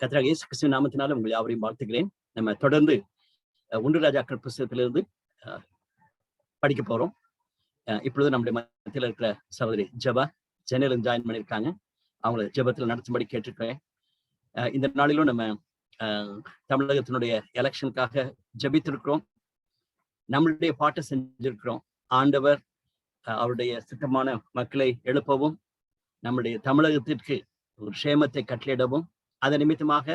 கர்த்தராகிய இயேசு கிறிஸ்துவின் நாமத்தினால உங்களை யாவரையும் வாழ்த்துகிறேன். நம்ம தொடர்ந்து 1 ராஜாக்கள் புஸ்தகத்திலிருந்து படிக்க போறோம். இப்பொழுது நம்முடைய மத்தியில் இருக்கிற சகோதரி ஜெபா சென்னையில ஜாயின் பண்ணியிருக்காங்க. அவங்கள ஜெபத்தில் நடத்தும்படி கேட்டிருக்கிறேன். இந்த நாளிலும் நம்ம தமிழகத்தினுடைய எலெக்ஷனுக்காக ஜெபித்திருக்கிறோம். நம்மளுடைய பாட்டை செஞ்சிருக்கிறோம். ஆண்டவர் அவருடைய சித்தமான மக்களை எழுப்பவும், நம்முடைய தமிழகத்திற்கு ஒரு சேமத்தை கட்டளையிடவும், அதன் நிமித்தமாக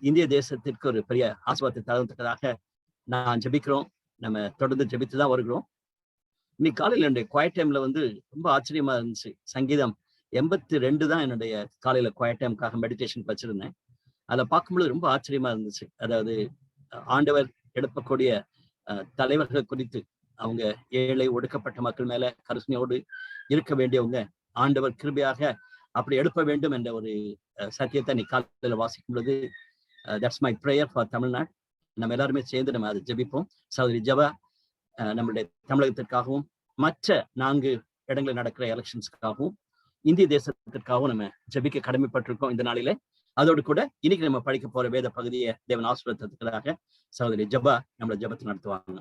இந்திய தேசத்திற்கு ஒரு பெரிய ஆசீர்வாதத்தை தரத்தக்கதாக நான் ஜெபிக்கிறோம். நம்ம தொடர்ந்து ஜெபித்துதான் வருகிறோம். இன்னைக்கு காலையில் என்னுடைய குவாய்ட் டைம்ல ரொம்ப ஆச்சரியமா இருந்துச்சு. சங்கீதம் 82 தான் என்னுடைய காலையில குவாய்ட் டைமுக்காக மெடிடேஷன் வச்சிருந்தேன். அதை பார்க்கும்பொழுது ரொம்ப ஆச்சரியமா இருந்துச்சு. அதாவது ஆண்டவர் எழுப்பக்கூடிய தலைவர்கள் குறித்து, அவங்க ஏழை ஒடுக்கப்பட்ட மக்கள் மேல கருணையோடு இருக்க வேண்டியவங்க ஆண்டவர் கிருபையாக அப்படி எழுப்ப வேண்டும் என்ற ஒரு சத்தியத்தை நீ காலையில் வாசிக்கும் பொழுது that's my prayer for Tamil Nadu. நம்ம எல்லாருமே சேர்ந்து நம்ம அதை ஜெபிப்போம். சகோதரி ஜெபா நம்மளுடைய தமிழகத்திற்காகவும் மற்ற 4 இடங்களில் நடக்கிற எலெக்ஷன்ஸ்க்காகவும் இந்திய தேசத்திற்காகவும் நம்ம ஜெபிக்க கடமைப்பட்டிருக்கோம் இந்த நாளில. அதோடு கூட இன்னைக்கு நம்ம படிக்க போற வேத பகுதியை தேவன் ஆசீர்வாதத்துக்காக சகோதரி ஜெபா நம்மளை ஜெபத்தை நடத்துவாங்க.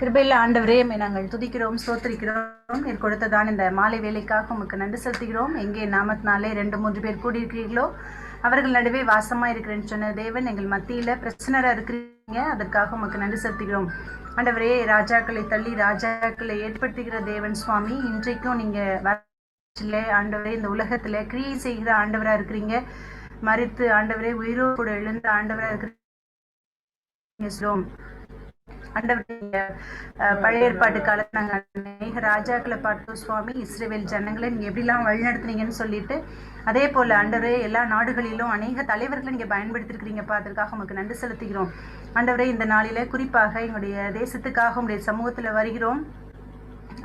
கிருபையில ஆண்டவரே, நாங்கள் துதிக்கிறோம், ஸ்தோத்திரிக்கிறோம். நீர் கொடுத்ததான் இந்த மாலை வேலைக்காக உமக்கு நன்றி செலுத்துகிறோம். எங்கே நாமத்தினாலே 2-3 பேர் கூடியிருக்கிறீர்களோ அவர்கள் நடுவே வாசமா இருக்கிறேன்னு சொன்ன தேவன் எங்கள் மத்தியில பிரச்சனரா இருக்கிறீங்க. அதற்காக உமக்கு நன்றி செலுத்துகிறோம். ஆண்டவரே, ராஜாக்களை தள்ளி ராஜாக்களை ஏற்படுத்துகிற தேவன் சுவாமி, இன்றைக்கும் நீங்க ஆண்டவரே இந்த உலகத்துல கிரியை செய்கிற ஆண்டவரா இருக்கிறீங்க. மரித்து ஆண்டவரே உயிரோடு எழுந்த ஆண்டவரா இருக்கிறீங்க. பழைய ஏற்பாட்டு காலத்துல நாங்க அநேக ராஜாக்களை பார்த்தோம் சுவாமி. இஸ்ரவேல் ஜனங்களை நீங்க எப்படிலாம் வழிநடத்துனீங்கன்னு சொல்லிட்டு, அதே போல ஆண்டவரே எல்லா நாடுகளிலும் அநேக தலைவர்களை நீங்க பயன்படுத்திருக்கிறீங்கப்பா. அதற்காக உங்களுக்கு நன்றி செலுத்துகிறோம். ஆண்டவரே, இந்த நாளில குறிப்பாக எங்களுடைய தேசத்துக்காக உங்களுடைய சமூகத்துல வருகிறோம்.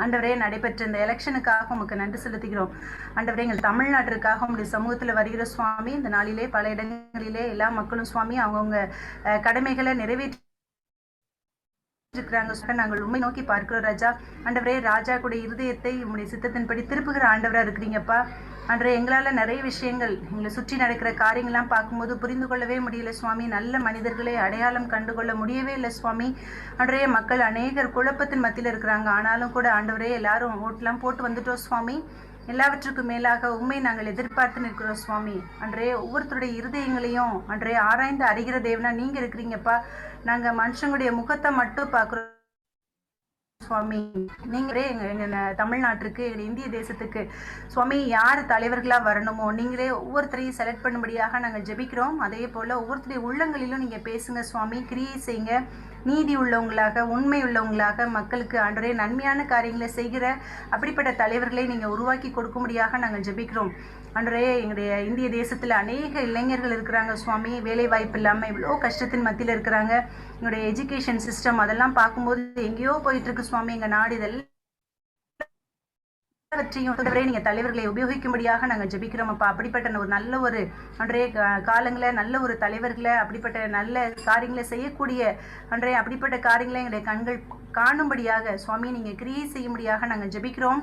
ஆண்டவரே, நடைபெற்ற இந்த எலெக்ஷனுக்காக உமக்கு நன்றி செலுத்துகிறோம். ஆண்டவரே, எங்கள் தமிழ்நாட்டிற்காக உங்களுடைய சமூகத்துல வருகிற சுவாமி. இந்த நாளிலே பல இடங்களிலே எல்லா மக்களும் சுவாமி அவங்கவுங்க கடமைகளை நிறைவேற்றி நாங்கள் உண்மை நோக்கி பார்க்கிறோம் ராஜா. ஆண்டவரே, ராஜா கூட இருதயத்தை உங்களுடைய சித்தத்தின்படி திருப்புகிற ஆண்டவரா இருக்கிறீங்கப்பா. ஆண்டவரே, எங்களால நிறைய விஷயங்கள் எங்களை சுற்றி நடக்கிற காரியங்கள்லாம் பார்க்கும்போது புரிந்து கொள்ளவே முடியல சுவாமி. நல்ல மனிதர்களை அடையாளம் கண்டுகொள்ள முடியவே இல்லை சுவாமி. ஆண்டவரே, மக்கள் அநேகர் குழப்பத்தின் மத்தியில் இருக்கிறாங்க. ஆனாலும் கூட ஆண்டவரே, எல்லாரும் ஓட்டெல்லாம் போட்டு வந்துட்டோம் சுவாமி. எல்லாவற்றுக்கும் மேலாக உண்மை நாங்கள் எதிர்பார்த்து நிற்கிறோம் சுவாமி. அன்றே ஒவ்வொருத்தருடைய இருதயங்களையும் அன்றே ஆராய்ந்து அறிகிற தேவனா நீங்க இருக்கிறீங்கப்பா. நாங்க மனுஷங்களுடைய முகத்தை மட்டும் பார்க்கிறோம் சுவாமி. நீங்களே எங்க தமிழ்நாட்டுக்கு, எங்க இந்திய தேசத்துக்கு சுவாமி யார் தலைவர்களா வரணுமோ நீங்களே ஒவ்வொருத்தரையும் செலக்ட் பண்ணும்படியாக நாங்கள் ஜெபிக்கிறோம். அதே போல ஒவ்வொருத்தருடைய உள்ளங்களிலும் நீங்க பேசுங்க சுவாமி. கிரியை செய்யுங்க. நீதி உள்ளவங்களாக, உண்மை உள்ளவங்களாக, மக்களுக்கு ஆண்டவரே நன்மையான காரியங்களை செய்கிற அப்படிப்பட்ட தலைவர்களை நீங்க உருவாக்கி கொடுக்கும்படியாக நாங்கள் ஜெபிக்கிறோம். ஆண்டவரே, எங்களுடைய இந்திய தேசத்துல அநேக இளைஞர்கள் இருக்கிறாங்க சுவாமி. வேலை வாய்ப்பு இல்லாம இவ்வளோ கஷ்டத்தின் மத்தியில் இருக்கிறாங்க. எங்களுடைய எஜுகேஷன் சிஸ்டம் அதெல்லாம் பார்க்கும்போது எங்கேயோ போயிட்டு இருக்கு சுவாமி. எங்க நாடு இதெல்லாம் நீங்க தலைவர்களை உபயோகிக்கும்படியாக நாங்கள் ஜெபிக்கிறோம் அப்பா. அப்படிப்பட்ட ஒரு நல்ல ஒரு அன்றைய காலங்களை, நல்ல ஒரு தலைவர்களை, அப்படிப்பட்ட நல்ல காரியங்களை செய்யக்கூடிய அன்றைய அப்படிப்பட்ட காரியங்களை எங்களுடைய கண்கள் காணும்படியாக சுவாமி நீங்க கிரியை செய்யும்படியாக நாங்கள் ஜெபிக்கிறோம்.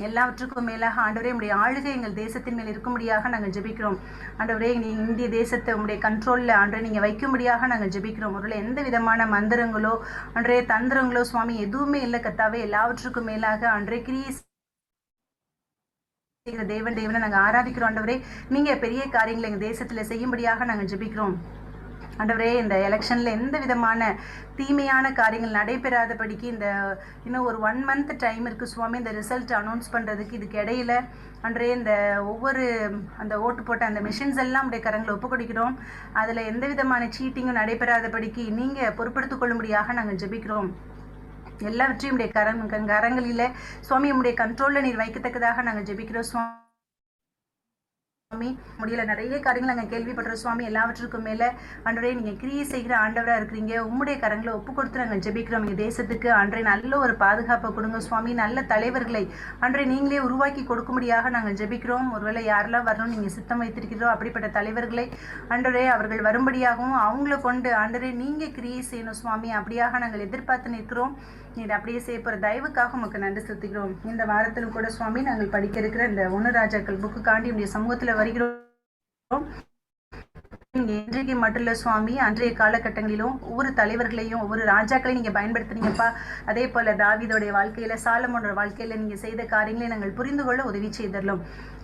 எல்லாவற்றுக்கும் மேலாக ஆண்டவரே, உங்களுடைய ஆளுகை எங்கள் தேசத்தின் மேல் இருக்கும்படியாக நாங்கள் ஜெபிக்கிறோம். ஆண்டவரே, நீங்க இந்திய தேசத்தை உங்களுடைய கண்ட்ரோல்ல ஆண்டவரே நீங்க வைக்கும்படியாக நாங்கள் ஜெபிக்கிறோம். ஒரு எந்த விதமான மந்திரங்களோ அன்றைய தந்திரங்களோ சுவாமி எதுவுமே இல்லை கத்தாவே. எல்லாவற்றுக்கும் மேலாக அன்றைய கிரியை தேவனை நாங்க ஆராதிக்கிறோம். ஆண்டவரே, நீங்க பெரிய காரியங்களை எங்க தேசத்துல செய்யும்படியாக நாங்க ஜெபிக்கிறோம். ஆண்டவரே, இந்த எலெக்ஷன்ல எந்த விதமான தீமையான காரியங்கள் நடைபெறாதபடிக்கு இந்த இன்னும் ஒரு 1 month டைம் இருக்கு சுவாமி இந்த ரிசல்ட் அனௌன்ஸ் பண்றதுக்கு. இதுக்கு இடையில அன்றே இந்த ஒவ்வொரு அந்த ஓட்டு போட்ட அந்த மிஷின்ஸ் எல்லாம் உடைய கரங்களை ஒப்பு கொடுக்கிறோம். அதுல எந்த விதமான சீட்டிங்கும் நடைபெறாதபடிக்கு நீங்க பொறுப்படுத்திக் கொள்ளும்படியாக நாங்கள் ஜெபிக்கிறோம். எல்லாவற்றையும் உடைய கரங்களில சுவாமி உடைய கண்ட்ரோல்ல நீர் வைக்கத்தக்கதாக நாங்கள் ஜெபிக்கிறோம் சுவாமி. முடியல, நிறைய காரியங்கள் நாங்கள் கேள்விப்படுற சுவாமி. எல்லாவற்றுக்கும் மேல ஆண்டவரே நீங்க கிரியை செய்கிற ஆண்டவரா இருக்கிறீங்க. உம்முடைய கரங்களை ஒப்பு கொடுத்து நாங்கள் ஜெபிக்கிறோம். எங்க தேசத்துக்கு ஆண்டவரே நல்ல ஒரு பாதுகாப்பை கொடுங்க சுவாமி. நல்ல தலைவர்களை ஆண்டவரே நீங்களே உருவாக்கி கொடுக்கும்படியாக நாங்கள் ஜெபிக்கிறோம். ஒருவேளை யாரெல்லாம் வரணும் நீங்க சித்தம் வைத்திருக்கிறோ அப்படிப்பட்ட தலைவர்களை ஆண்டவரே அவர்கள் வரும்படியாகவும் அவங்கள கொண்டு ஆண்டவரே நீங்க கிரியை செய்யணும் சுவாமி. அப்படியாக நாங்கள் எதிர்பார்த்து நிற்கிறோம். நீர் அப்படியே செய்ய போற தயவுக்காக உமக்கு நன்றி செலுத்துகிறோம். இந்த வாரத்திலும் கூட சுவாமி நாங்கள் படிக்க இருக்கிற இந்த 1 ராஜாக்கள் புக்குக்காண்டி உடைய சமூகத்துல வருகிறோம். இன்றைக்கு மட்டும் இல்ல சுவாமி, அன்றைய காலகட்டங்களிலும் ஒவ்வொரு தலைவர்களையும் ஒவ்வொரு ராஜாக்களையும் நீங்க பயன்படுத்துறீங்கப்பா. அதே போல தாவீதோடைய வாழ்க்கையில சாலமோனோட வாழ்க்கையில நீங்க செய்த காரியங்களை நாங்கள் புரிந்து கொள்ள உதவி செய்தரலாம்.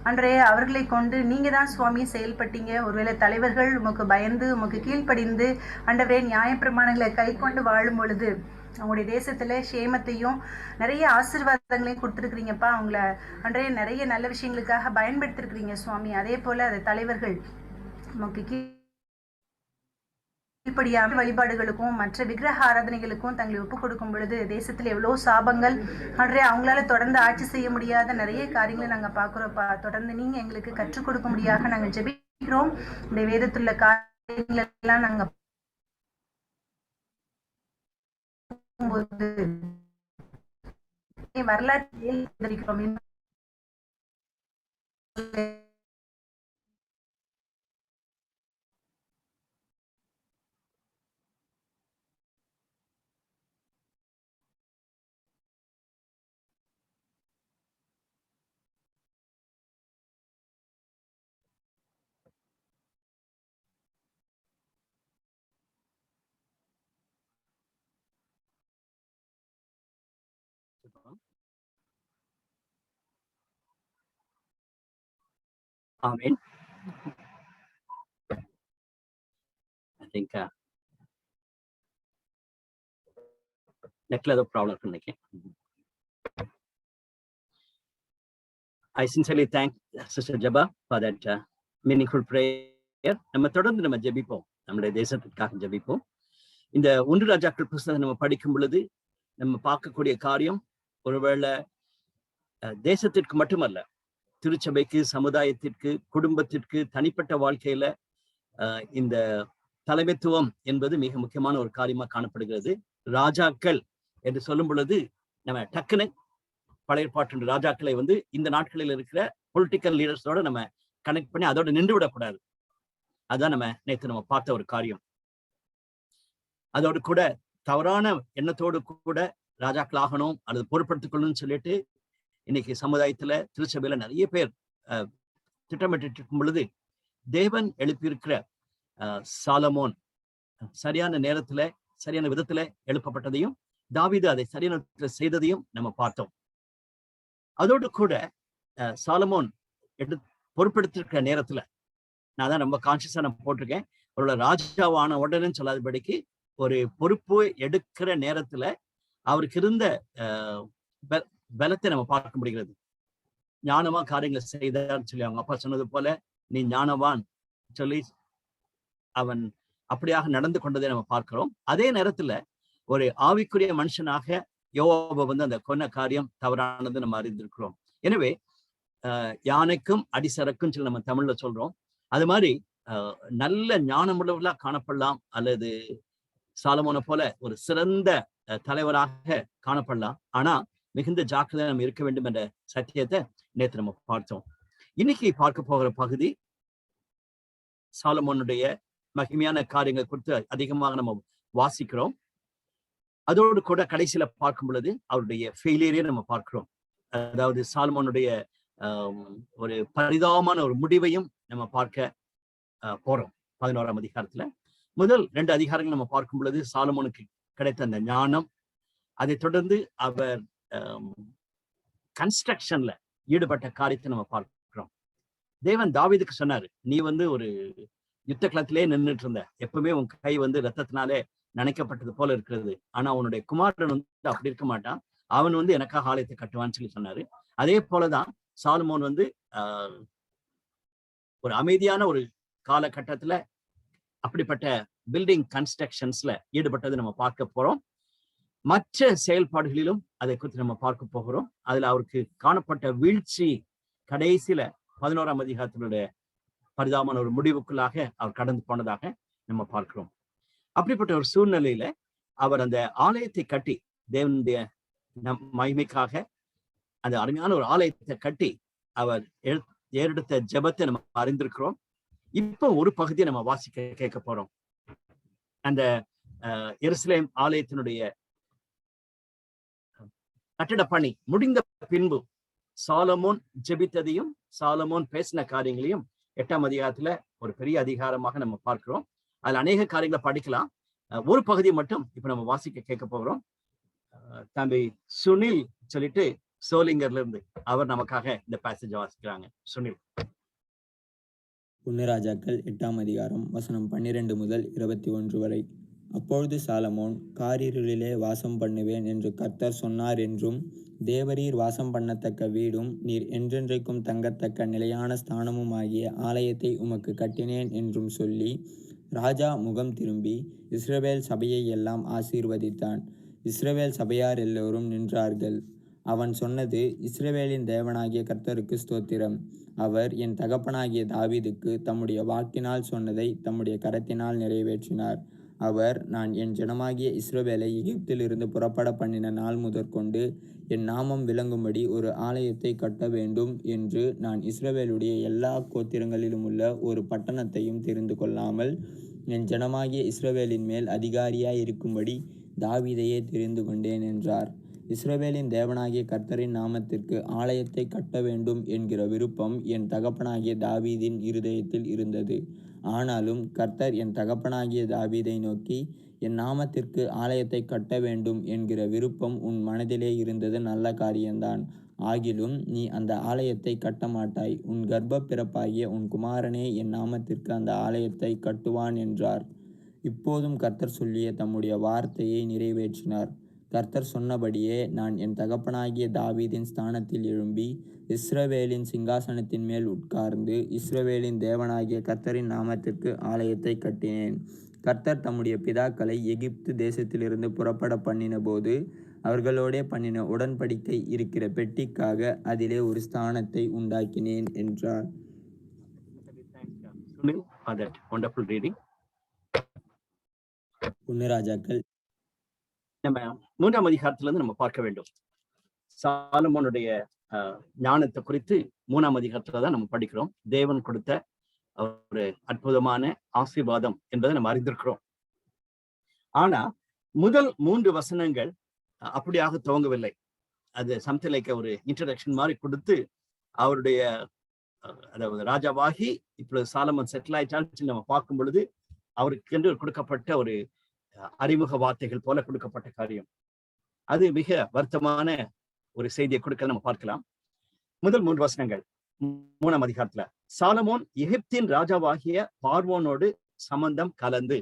அன்றைய அவர்களை கொண்டு நீங்க தான் சுவாமி செயல்பட்டீங்க. ஒருவேளை தலைவர்கள் உமக்கு பயந்து உமக்கு கீழ்ப்படிந்து ஆண்டவரே நியாயப்பிரமாணங்களை கை கொண்டு வாழும் பொழுது அவங்களுடைய தேசத்துல சேமத்தையும் நிறைய ஆசீர்வாதங்களையும் கொடுத்துருக்கிறீங்கப்பா. அவங்கள அன்றைய நிறைய நல்ல விஷயங்களுக்காக பயன்படுத்திருக்கிறீங்க சுவாமி. அதே போல அந்த தலைவர்கள் நமக்கு கீழ்ப்படியான வழிபாடுகளுக்கும் மற்ற விக்கிரக ஆராதனைகளுக்கும் தங்களை ஒப்புக் கொடுக்கும் பொழுது தேசத்துல எவ்வளவு சாபங்கள் அன்றைய அவங்களால தொடர்ந்து ஆட்சி செய்ய முடியாத நிறைய காரியங்களை நாங்க பாக்குறோம்ப்பா. தொடர்ந்து நீங்க எங்களுக்கு கற்றுக் கொடுக்க முடியாத நாங்க ஜெபிக்கிறோம். இந்த வேதத்துள்ள காரியங்கள் எல்லாம் நாங்க வரலாற்றில் Amen. I think நெட்ல ஏதோ ப்ராப்ளம் இருக்குன்னு நினைக்கிறேன். I sincerely thank Sister Jaba for that meaningful prayer. நம்ம தொடர்ந்து நம்ம ஜெபிப்போம், நம்முடைய தேசத்திற்காக ஜெபிப்போம். இந்த 1 ராஜாக்கள் புஸ்தகம் நம்ம படிக்கும் பொழுது நம்ம பார்க்கக்கூடிய காரியம் ஒருவேளை தேசத்திற்கு மட்டுமல்ல, திருச்சபைக்கு, சமுதாயத்திற்கு, குடும்பத்திற்கு, தனிப்பட்ட வாழ்க்கையில இந்த தலைமைத்துவம் என்பது மிக முக்கியமான ஒரு காரியமா காணப்படுகிறது. ராஜாக்கள் என்று சொல்லும் பொழுது நம்ம டக்குன்னு பழைய பாட்டு ராஜாக்களை இந்த நாட்களில் இருக்கிற பொலிட்டிக்கல் லீடர்ஸோட நம்ம கனெக்ட் பண்ணி அதோட நின்று விடக்கூடாது. அதுதான் நம்ம நேற்று நம்ம பார்த்த ஒரு காரியம். அதோடு கூட தவறான எண்ணத்தோடு கூட ராஜாக்கள் ஆகணும் அல்லது பொறுப்படுத்திக் கொள்ளணும்னு சொல்லிட்டு இன்னைக்கு சமுதாயத்துல திருச்சபையில நிறைய பேர் திட்டமிட்டு இருக்கும் பொழுது தேவன் எழுப்பியிருக்கிற சாலமோன் சரியான நேரத்துல சரியான விதத்துல எழுப்பப்பட்டதையும் தாவீது அதை சரியான செய்ததையும் நம்ம பார்த்தோம். அதோடு கூட சாலமோன் பொறுப்பெடுத்திருக்கிற நேரத்துல நான் தான் ரொம்ப கான்சியஸா நான் போட்டிருக்கேன், அவரோட ராஜாவான உடனே சொல்லாதபடிக்கு ஒரு பொறுப்பு எடுக்கிற நேரத்துல அவருக்கு இருந்த பலத்தை நம்ம பார்க்க முடிகிறது. ஞானமா காரியங்களை செய்தான்னு சொல்லி அவங்க அப்பா சொன்னது போல நீ ஞானவான் சொல்லி அவன் அப்படியாக நடந்து கொண்டதை நம்ம பார்க்கிறோம். அதே நேரத்துல ஒரு ஆவிக்குரிய மனுஷனாக யோவாபை அந்த கொன்ன காரியம் தவறானது நம்ம அறிந்திருக்கிறோம். எனவே யானைக்கும் அடிசரக்கும் சொல்லி நம்ம தமிழ்ல சொல்றோம். அது மாதிரி நல்ல ஞானமுள்ளவர்களா காணப்படலாம் அல்லது சாலமோனை போல ஒரு சிறந்த தலைவராக காணப்படலாம். ஆனா மிகுந்த ஜாக்கிரதை நம்ம இருக்க வேண்டும் என்ற சத்தியத்தை நேற்று நம்ம பார்த்தோம். இன்னைக்கு பார்க்க போகிற பகுதி சாலமோனுடைய மகிமையான காரியங்கள் குறித்து அதிகமாக நம்ம வாசிக்கிறோம். அதோடு கூட கடைசியில பார்க்கும் பொழுது அவருடைய ஃபெயிலியரை நம்ம பார்க்கிறோம். அதாவது சாலமோனுடைய ஒரு பரிதாபமான ஒரு முடிவையும் நம்ம பார்க்க போறோம். 11ஆம் அதிகாரத்துல முதல் 2 அதிகாரங்கள் நம்ம பார்க்கும் பொழுது சாலமோனுக்கு கிடைத்த அந்த ஞானம், அதை தொடர்ந்து அவர் கன்ஸ்ட்ரக்ஷன்ல ஈடுபட்ட காரியத்தை நம்ம பார்க்கிறோம். தேவன் தாவீதுக்கு சொன்னாரு, நீ ஒரு யுத்த களத்திலே நின்றுட்டு இருந்த, எப்பவுமே உன் கை ரத்தத்தினாலே நினைக்கப்பட்டது போல இருக்கிறது. ஆனா உன்னுடைய குமாரன் அப்படி இருக்க மாட்டான், அவன் எனக்காக ஆலயத்தை கட்டுவான்னு சொல்லி சொன்னாரு. அதே போலதான் சாலமோன் ஒரு அமைதியான ஒரு காலகட்டத்துல அப்படிப்பட்ட பில்டிங் கன்ஸ்ட்ரக்ஷன்ஸ்ல ஈடுபட்டது நம்ம பார்க்க போறோம். மற்ற செயல்பாடுகளிலும் அதை குறித்து நம்ம பார்க்க போகிறோம். அதுல அவருக்கு காணப்பட்ட வீழ்ச்சி கடைசியில 11ஆம் அதிகாரத்தினுடைய பரிதாபமான ஒரு முடிவுக்குள்ளாக அவர் கடந்து போனதாக நம்ம பார்க்கிறோம். அப்படிப்பட்ட ஒரு சூழ்நிலையில அவர் அந்த ஆலயத்தை கட்டி தேவனுடைய மகிமைக்காக அந்த அருமையான ஒரு ஆலயத்தை கட்டி அவர் ஏறெடுத்த ஜெபத்தை நம்ம அறிந்திருக்கிறோம். இப்போ ஒரு பகுதியை நம்ம வாசிக்க கேட்க போறோம். அந்த எருசலேம் ஆலயத்தினுடைய கட்டிட பணி முடிந்த பின்பு சாலமோன் ஜெபித்ததையும் சாலமோன் பேசின காரியங்களையும் 8ஆம் அதிகாரத்துல ஒரு பெரிய அதிகாரமாக நம்ம பார்க்கிறோம். அதுல அநேக காரியங்களை படிக்கலாம். ஒரு பகுதியை மட்டும் இப்ப நம்ம வாசிக்க கேட்க போகிறோம். தம்பி சுனில் சொல்லிட்டு சோலிங்கர்ல இருந்து அவர் நமக்காக இந்த பேசேஜ் வாசிக்கிறாங்க. சுனில். ஒன்று 8ஆம் அதிகாரம் வசனம் 12 முதல் 21 வரை. அப்பொழுது சாலமோன், காரிருளிலே வாசம் பண்ணுவேன் என்று கர்த்தர் சொன்னார் என்றும், தேவரீர் வாசம் பண்ணத்தக்க வீடும் நீர் என்றென்றைக்கும் தங்கத்தக்க நிலையான ஸ்தானமும் ஆகிய ஆலயத்தை உமக்கு கட்டினேன் என்றும் சொல்லி, ராஜா முகம் திரும்பி இஸ்ரவேல் சபையை எல்லாம் ஆசீர்வதித்தான். இஸ்ரவேல் சபையார் எல்லோரும் நின்றார்கள். அவன் சொன்னது, இஸ்ரவேலின் தேவனாகிய கர்த்தருக்கு ஸ்தோத்திரம். அவர் என் தகப்பனாகிய தாவீதுக்கு தம்முடைய வாக்கினால் சொன்னதை தம்முடைய கரத்தினால் நிறைவேற்றினார். அவர், நான் என் ஜனமாகிய இஸ்ரவேலை எகிப்திலிருந்து புறப்பட பண்ணின நாள் முதற்கொண்டு என் நாமம் விளங்கும்படி ஒரு ஆலயத்தை கட்ட வேண்டும் என்று நான் இஸ்ரவேலுடைய எல்லா கோத்திரங்களிலும் உள்ள ஒரு பட்டணத்தையும் தெரிந்து கொள்ளாமல் என் ஜனமாகிய இஸ்ரவேலின் மேல் அதிகாரியாய் இருக்கும்படி தாவீதையே தெரிந்து கொண்டேன் என்றார். இஸ்ரவேலின் தேவனாகிய கர்த்தரின் நாமத்திற்கு ஆலயத்தை கட்ட வேண்டும் என்கிற விருப்பம் என் தகப்பனாகிய தாவீதின் இருதயத்தில் இருந்தது. ஆனாலும் கர்த்தர் என் தகப்பனாகிய தாவீதை நோக்கி, என் நாமத்திற்கு ஆலயத்தை கட்ட வேண்டும் என்கிற விருப்பம் உன் மனதிலே இருந்தது நல்ல காரியம்தான். ஆகிலும் நீ அந்த ஆலயத்தை கட்ட மாட்டாய். உன் கர்ப்ப பிறப்பாகிய உன் குமாரனே என் நாமத்திற்கு அந்த ஆலயத்தை கட்டுவான் என்றார். இப்போதும் கர்த்தர் சொல்லிய தம்முடைய வார்த்தையை நிறைவேற்றினார். கர்த்தர் சொன்னபடியே நான் என் தகப்பனாகிய தாவீதின் ஸ்தானத்தில் எழும்பி இஸ்ரவேலின் சிங்காசனத்தின் மேல் உட்கார்ந்து இஸ்ரவேலின் தேவனாகிய கர்த்தரின் நாமத்திற்கு ஆலயத்தை கட்டினேன். கர்த்தர் தம்முடைய பிதாக்களை எகிப்து தேசத்திலிருந்து புறப்பட பண்ணின போது அவர்களோடே பண்ணின உடன்படிக்கை இருக்கிற பெட்டிக்காக அதிலே ஒரு ஸ்தானத்தை உண்டாக்கினேன் என்றார். ஒன்று நம்ம 3ஆம் அதிகாரத்துல இருந்து நம்ம பார்க்க வேண்டும். சாலமோனுடைய ஞானத்தை குறித்து 3ஆம் அதிகாரத்துலதான் நம்ம படிக்கிறோம். தேவன் கொடுத்த ஒரு அற்புதமான ஆசீர்வாதம் என்பதை நம்ம அறிந்திருக்கிறோம். ஆனா முதல் 3 வசனங்கள் அப்படியாக துவங்கவில்லை. அது சம்திங் லைக் ஒரு இன்ட்ரடக்ஷன் மாதிரி கொடுத்து அவருடைய அதாவது ராஜாவாகி இப்பொழுது சாலமன் செட்டில் ஆயிட்டான்னு நம்ம பார்க்கும் பொழுது அவருக்கு என்று கொடுக்கப்பட்ட ஒரு அறிமுக வார்த்தைகள் போல கொடுக்கப்பட்ட காரியம். அது மிக வருத்தமான ஒரு செய்தியை கொடுக்க நம்ம பார்க்கலாம். முதல் 3 வசனங்கள் 3ஆம் அதிகாரத்துல, சாலமோன் எகிப்தின் ராஜாவாகிய பார்வோனோடு சம்பந்தம் கலந்து.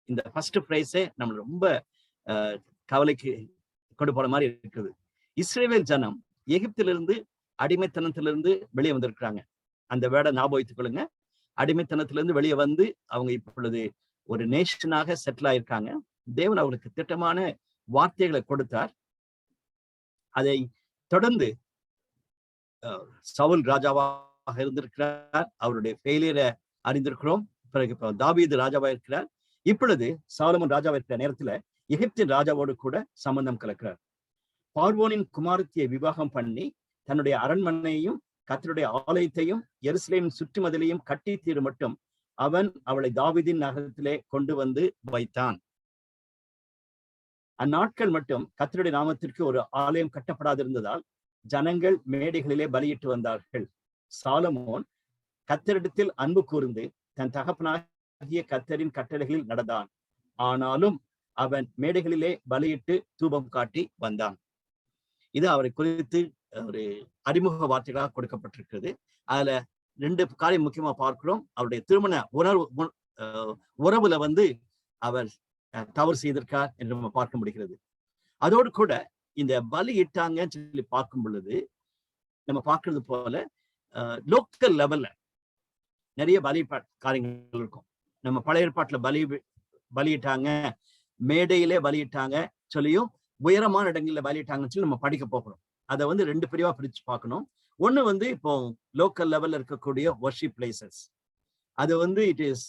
இந்த ஃபர்ஸ்ட் பிரைஸே நம்ம ரொம்ப கவலைக்கு கொண்டு போற மாதிரி இருக்குது. இஸ்ரவேல் ஜனம் எகிப்திலிருந்து அடிமைத்தனத்திலிருந்து வெளியே வந்திருக்கிறாங்க. அந்த வேடை ஞாபகம் வைத்துக் கொள்ளுங்க. அடிமைத்தனத்திலிருந்து வெளியே வந்து அவங்க இப்பொழுது ஒரு நேஷனாக செட்டில் ஆயிருக்காங்க. தேவன் அவருக்கு திட்டமான வார்த்தைகளை கொடுத்தார். அதை தொடர்ந்து சவுல் ராஜாவாக இருந்திருக்கிறார். அவருடைய ஃபெயிலியரை அறிந்திருக்கிறோம். பிறகு இப்போ தாவீது ராஜாவா இருக்கிறார். இப்பொழுது சாலமோன் ராஜாவா இருக்கிற நேரத்துல எகிப்தின் ராஜாவோடு கூட சம்பந்தம் கலக்கிறார். பார்வோனின் குமாரத்தியை விவாகம் பண்ணி தன்னுடைய அரண்மனையையும் கர்த்தருடைய ஆலயத்தையும் எருசலேமின் சுற்று மதிலையும் கட்டி தீரு மட்டும் அவன் அவளை தாவீதின் நகரத்திலே கொண்டு வந்து வைத்தான். அந்நாட்கள் மட்டும் கர்த்தருடைய நாமத்திற்கு ஒரு ஆலயம் கட்டப்படாதிருந்ததால் ஜனங்கள் மேடைகளிலே பலியிட்டு வந்தார்கள். சாலமோன் கர்த்தரிடத்தில் அன்பு கூர்ந்து தன் தகப்பனாகிய கர்த்தரின் கட்டளைகளில் நடந்தான். ஆனாலும் அவன் மேடைகளிலே பலியிட்டு தூபம் காட்டி வந்தான். இது அவரை குறித்து ஒரு அறிமுக வார்த்தைகளாக கொடுக்கப்பட்டிருக்கிறது. அதுல 2 காரியம் முக்கியமா பார்க்கிறோம். அவருடைய திருமண உறவுல வந்து அவர் தவறு செய்திருக்கார் என்று நம்ம பார்க்க முடிகிறது. அதோடு கூட இந்த பலி இட்டாங்கன்னு சொல்லி பார்க்கும் பொழுது நம்ம பார்க்கறது போல லோக்கல் லெவல்ல நிறைய பலி காரியங்கள் இருக்கும். நம்ம பழைய ஏற்பாட்டுல பலியிட்டாங்க, மேடையிலே பலியிட்டாங்க சொல்லியும் உயரமான இடங்கள்ல பலியிட்டாங்கன்னு சொல்லி நம்ம படிக்க போகிறோம். அதை வந்து 2 பிரிவா பிரிச்சு பார்க்கணும். ஒண்ணு வந்து இப்போ லோக்கல் லெவல்ல இருக்கக்கூடிய வர்ஷிப் பிளேசஸ், அது வந்து it is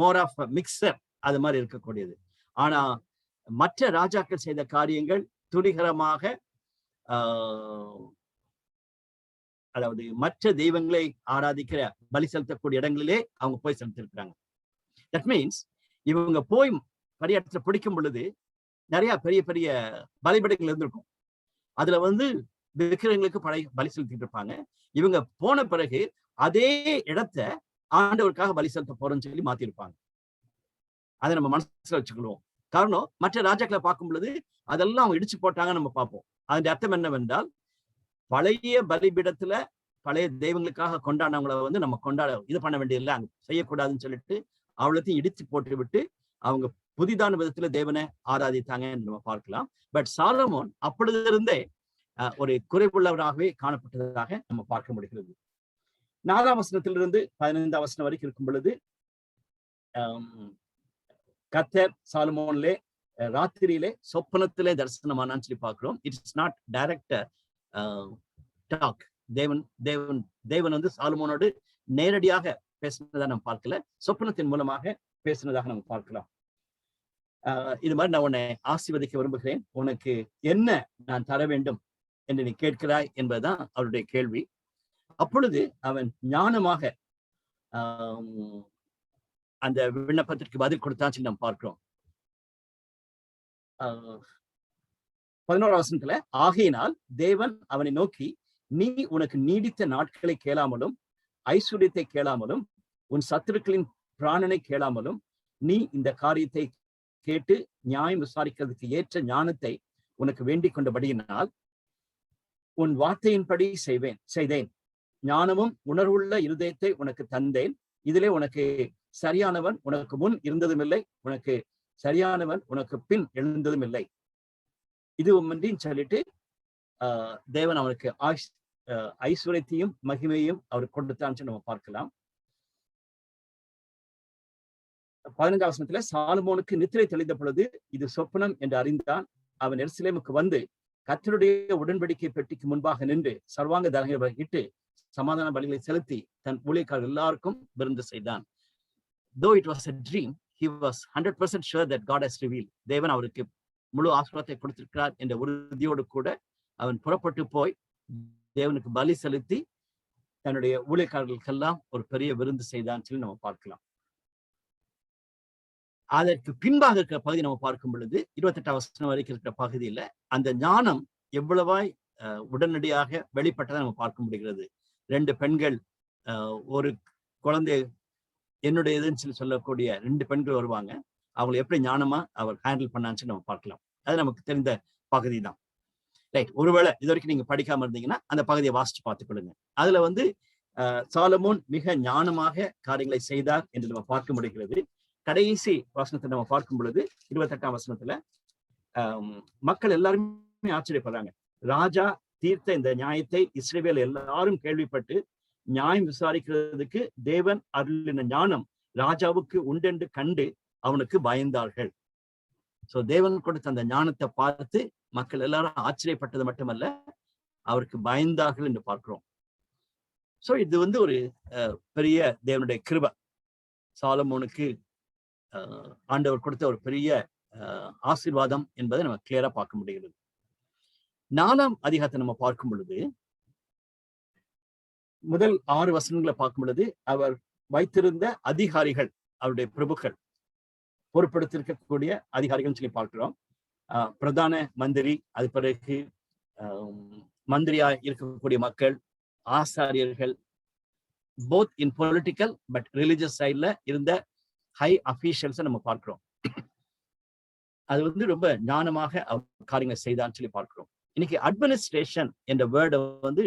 more of mixture, அது மாதிரி இருக்கக்கூடியது. ஆனா மற்ற ராஜாக்கள் செய்த காரியங்கள் துணிகரமாக அதாவது மற்ற தெய்வங்களை ஆராதிக்கிற பலி செலுத்தக்கூடிய இடங்களிலே அவங்க போய் செலுத்திருக்கிறாங்க. தட் மீன்ஸ் இவங்க போய் பரியாற்றத்தை பிடிக்கும் பொழுது நிறைய பெரிய பெரிய பலிபீடங்கள் இருந்திருக்கும். அதுல வந்து விக்கிரங்களுக்கு பலி செலுத்திட்டு இருப்பாங்க. இவங்க போன பிறகு அதே இடத்த ஆண்டவருக்காக பலி செலுத்த போறோம்னு சொல்லி மாத்திருப்பாங்க. அதை நம்ம மனசுல வச்சுக்கொள்வோம். காரணம், மற்ற ராஜாக்களை பார்க்கும் பொழுது அதெல்லாம் அவங்க இடிச்சு போட்டாங்க நம்ம பார்ப்போம். அதன் அர்த்தம் என்னவென்றால், பழைய பலிபீடத்துல பழைய தெய்வங்களுக்காக கொண்டாடினவங்களை வந்து நம்ம இது பண்ண வேண்டியதில்லை, அங்க செய்யக்கூடாதுன்னு சொல்லிட்டு அவ்வளோத்தையும் இடித்து போட்டு விட்டு அவங்க புதிதான விதத்துல தேவனை ஆராதித்தாங்கன்னு நம்ம பார்க்கலாம். பட் சாலமோன் அப்பொழுதிருந்தே ஒரு குறைவுள்ளவராகவே காணப்பட்டதாக நம்ம பார்க்க முடிகிறது. 4ஆம் வசனத்திலிருந்து 15ஆம் வசனம் வரைக்கும் இருக்கும் பொழுது கர்த்தர் சாலமோன்லே ராத்திரியிலே சொப்பனத்திலே தரிசனமானான்னு சொல்லி பார்க்கிறோம். It's not direct talk. தேவன் வந்து சாலமோனோடு நேரடியாக பேசினதா நம்ம பார்க்கல, சொப்பனத்தின் மூலமாக பேசினதாக நம்ம பார்க்கலாம். இது மாதிரி நான் உன்னை ஆசீர்வதிக்க விரும்புகிறேன், உனக்கு என்ன நான் தர வேண்டும் என்று நீ கேட்கிறாய் என்பதுதான் அவருடைய கேள்வி. அப்பொழுது அவன் ஞானமாக அந்த விண்ணப்பத்திற்கு பதில் கொடுத்தான் சொல்லி நம்ம பார்க்கிறோம். 11ஆம் வசனத்துல, ஆகையினால் தேவன் அவனை நோக்கி, நீ உனக்கு நீடித்த நாட்களை கேளாமலும் ஐஸ்வர்யத்தை கேளாமலும் உன் சத்துருக்களின் பிராணனை கேளாமலும் நீ இந்த காரியத்தை கேட்டு நியாயம் விசாரிக்கிறதுக்கு ஏற்ற ஞானத்தை உனக்கு வேண்டிக் கொண்டபடியினால் உன் வார்த்தையின்படி செய்தேன். ஞானமும் உணர்வுள்ள இருதயத்தை உனக்கு தந்தேன். இதிலே உனக்கு சரியானவன் உனக்கு முன் இருந்ததும் இல்லை, உனக்கு சரியானவன் உனக்கு பின் எழுந்ததும் இல்லை. இது ஒன்றின்னு சொல்லிட்டு தேவன் அவனுக்கு ஐஸ்வர்யத்தையும் மகிமையும் அவர் கொடுத்தான்னு நம்ம பார்க்கலாம். 15ஆம் வசனத்துல, சாலமோனுக்கு நித்திரை தெளிந்த பொழுது இது சொப்பனம் என்று அறிந்தான். அவன் எருசலேமுக்கு வந்து கர்த்தருடைய உடன்படிக்கை பெட்டிக்கு முன்பாக நின்று சர்வாங்க தகனங்களை இட்டு சமாதான பலிகளை செலுத்தி தன் ஊழியக்காரர் எல்லாருக்கும் விருந்து செய்தான். Though it was a dream, he was 100% sure that God has revealed. தேவன் அவருக்கு முழு ஆசீர்வாதத்தை கொடுத்திருக்கிறார் என்ற உறுதியோடு கூட அவன் புறப்பட்டு போய் தேவனுக்கு பலி செலுத்தி தன்னுடைய ஊழியக்காரர்களுக்கெல்லாம் ஒரு பெரிய விருந்து செய்தான் சொல்லி நம்ம பார்க்கலாம். அதற்கு பின்பாக இருக்கிற பகுதி நம்ம பார்க்கும் பொழுது 28ஆம் வசனம் வரைக்கும் இருக்கிற பகுதியில அந்த ஞானம் எவ்வளவாய் உடனடியாக வெளிப்பட்டதை நம்ம பார்க்க முடிகிறது. 2 பெண்கள், ஒரு குழந்தை என்னுடையதுன்னு சொல்லக்கூடிய 2 பெண்கள் வருவாங்க. அவங்களை எப்படி ஞானமா அவர் ஹேண்டில் பண்ணான்னு நம்ம பார்க்கலாம். அது நமக்கு தெரிந்த பகுதி தான். ரைட், ஒருவேளை இது வரைக்கும் நீங்க படிக்காம இருந்தீங்கன்னா அந்த பகுதியை வாசிச்சு பார்த்துக்கொள்ளுங்க. அதுல வந்து சாலமோன் மிக ஞானமாக காரியங்களை செய்தார் என்று நம்ம பார்க்க முடிகிறது. கடைசி வசனத்தை நம்ம பார்க்கும் பொழுது 28ஆம் வசனத்துல மக்கள் எல்லாருமே ஆச்சரியப்படுறாங்க. ராஜா தீர்த்த இந்த நியாயத்தை இஸ்ரவேல் எல்லாரும் கேள்விப்பட்டு நியாயம் விசாரிக்கிறதுக்கு தேவன் அருளின ஞானம் ராஜாவுக்கு உண்டென்று கண்டு அவனுக்கு பயந்தார்கள். சோ தேவன் கொடுத்த அந்த ஞானத்தை பார்த்து மக்கள் எல்லாரும் ஆச்சரியப்பட்டது மட்டுமல்ல, அவருக்கு பயந்தார்கள் என்று பார்க்கிறோம். சோ இது வந்து ஒரு பெரிய தேவனுடைய கிருபை. சாலமோனுக்கு ஆண்டவர் கொடுத்த ஒரு பெரிய ஆசீர்வாதம் என்பதை நம்ம கிளியரா பார்க்க முடிகிறது. 4ஆம் அதிகாரத்தை நம்ம பார்க்கும் பொழுது முதல் 6 வசனங்களை பார்க்கும் பொழுது அவர் வைத்திருந்த அதிகாரிகள், அவருடைய பிரபுக்கள், பொறுப்படுத்திருக்கக்கூடிய அதிகாரிகள் சொல்லி பார்க்கிறோம். பிரதான மந்திரி, அது பிறகு மந்திரியா இருக்கக்கூடிய மக்கள், ஆசாரியர்கள், both in political but religious சைட்ல இருந்த ஹை அபிஷியல்ஸை நம்ம பார்க்கிறோம். அது வந்து ரொம்ப ஞானமாக காரியங்களை செய்தான்னு சொல்லி பார்க்கிறோம். இன்னைக்கு அட்மினிஸ்ட்ரேஷன் என்ற வேர்டை வந்து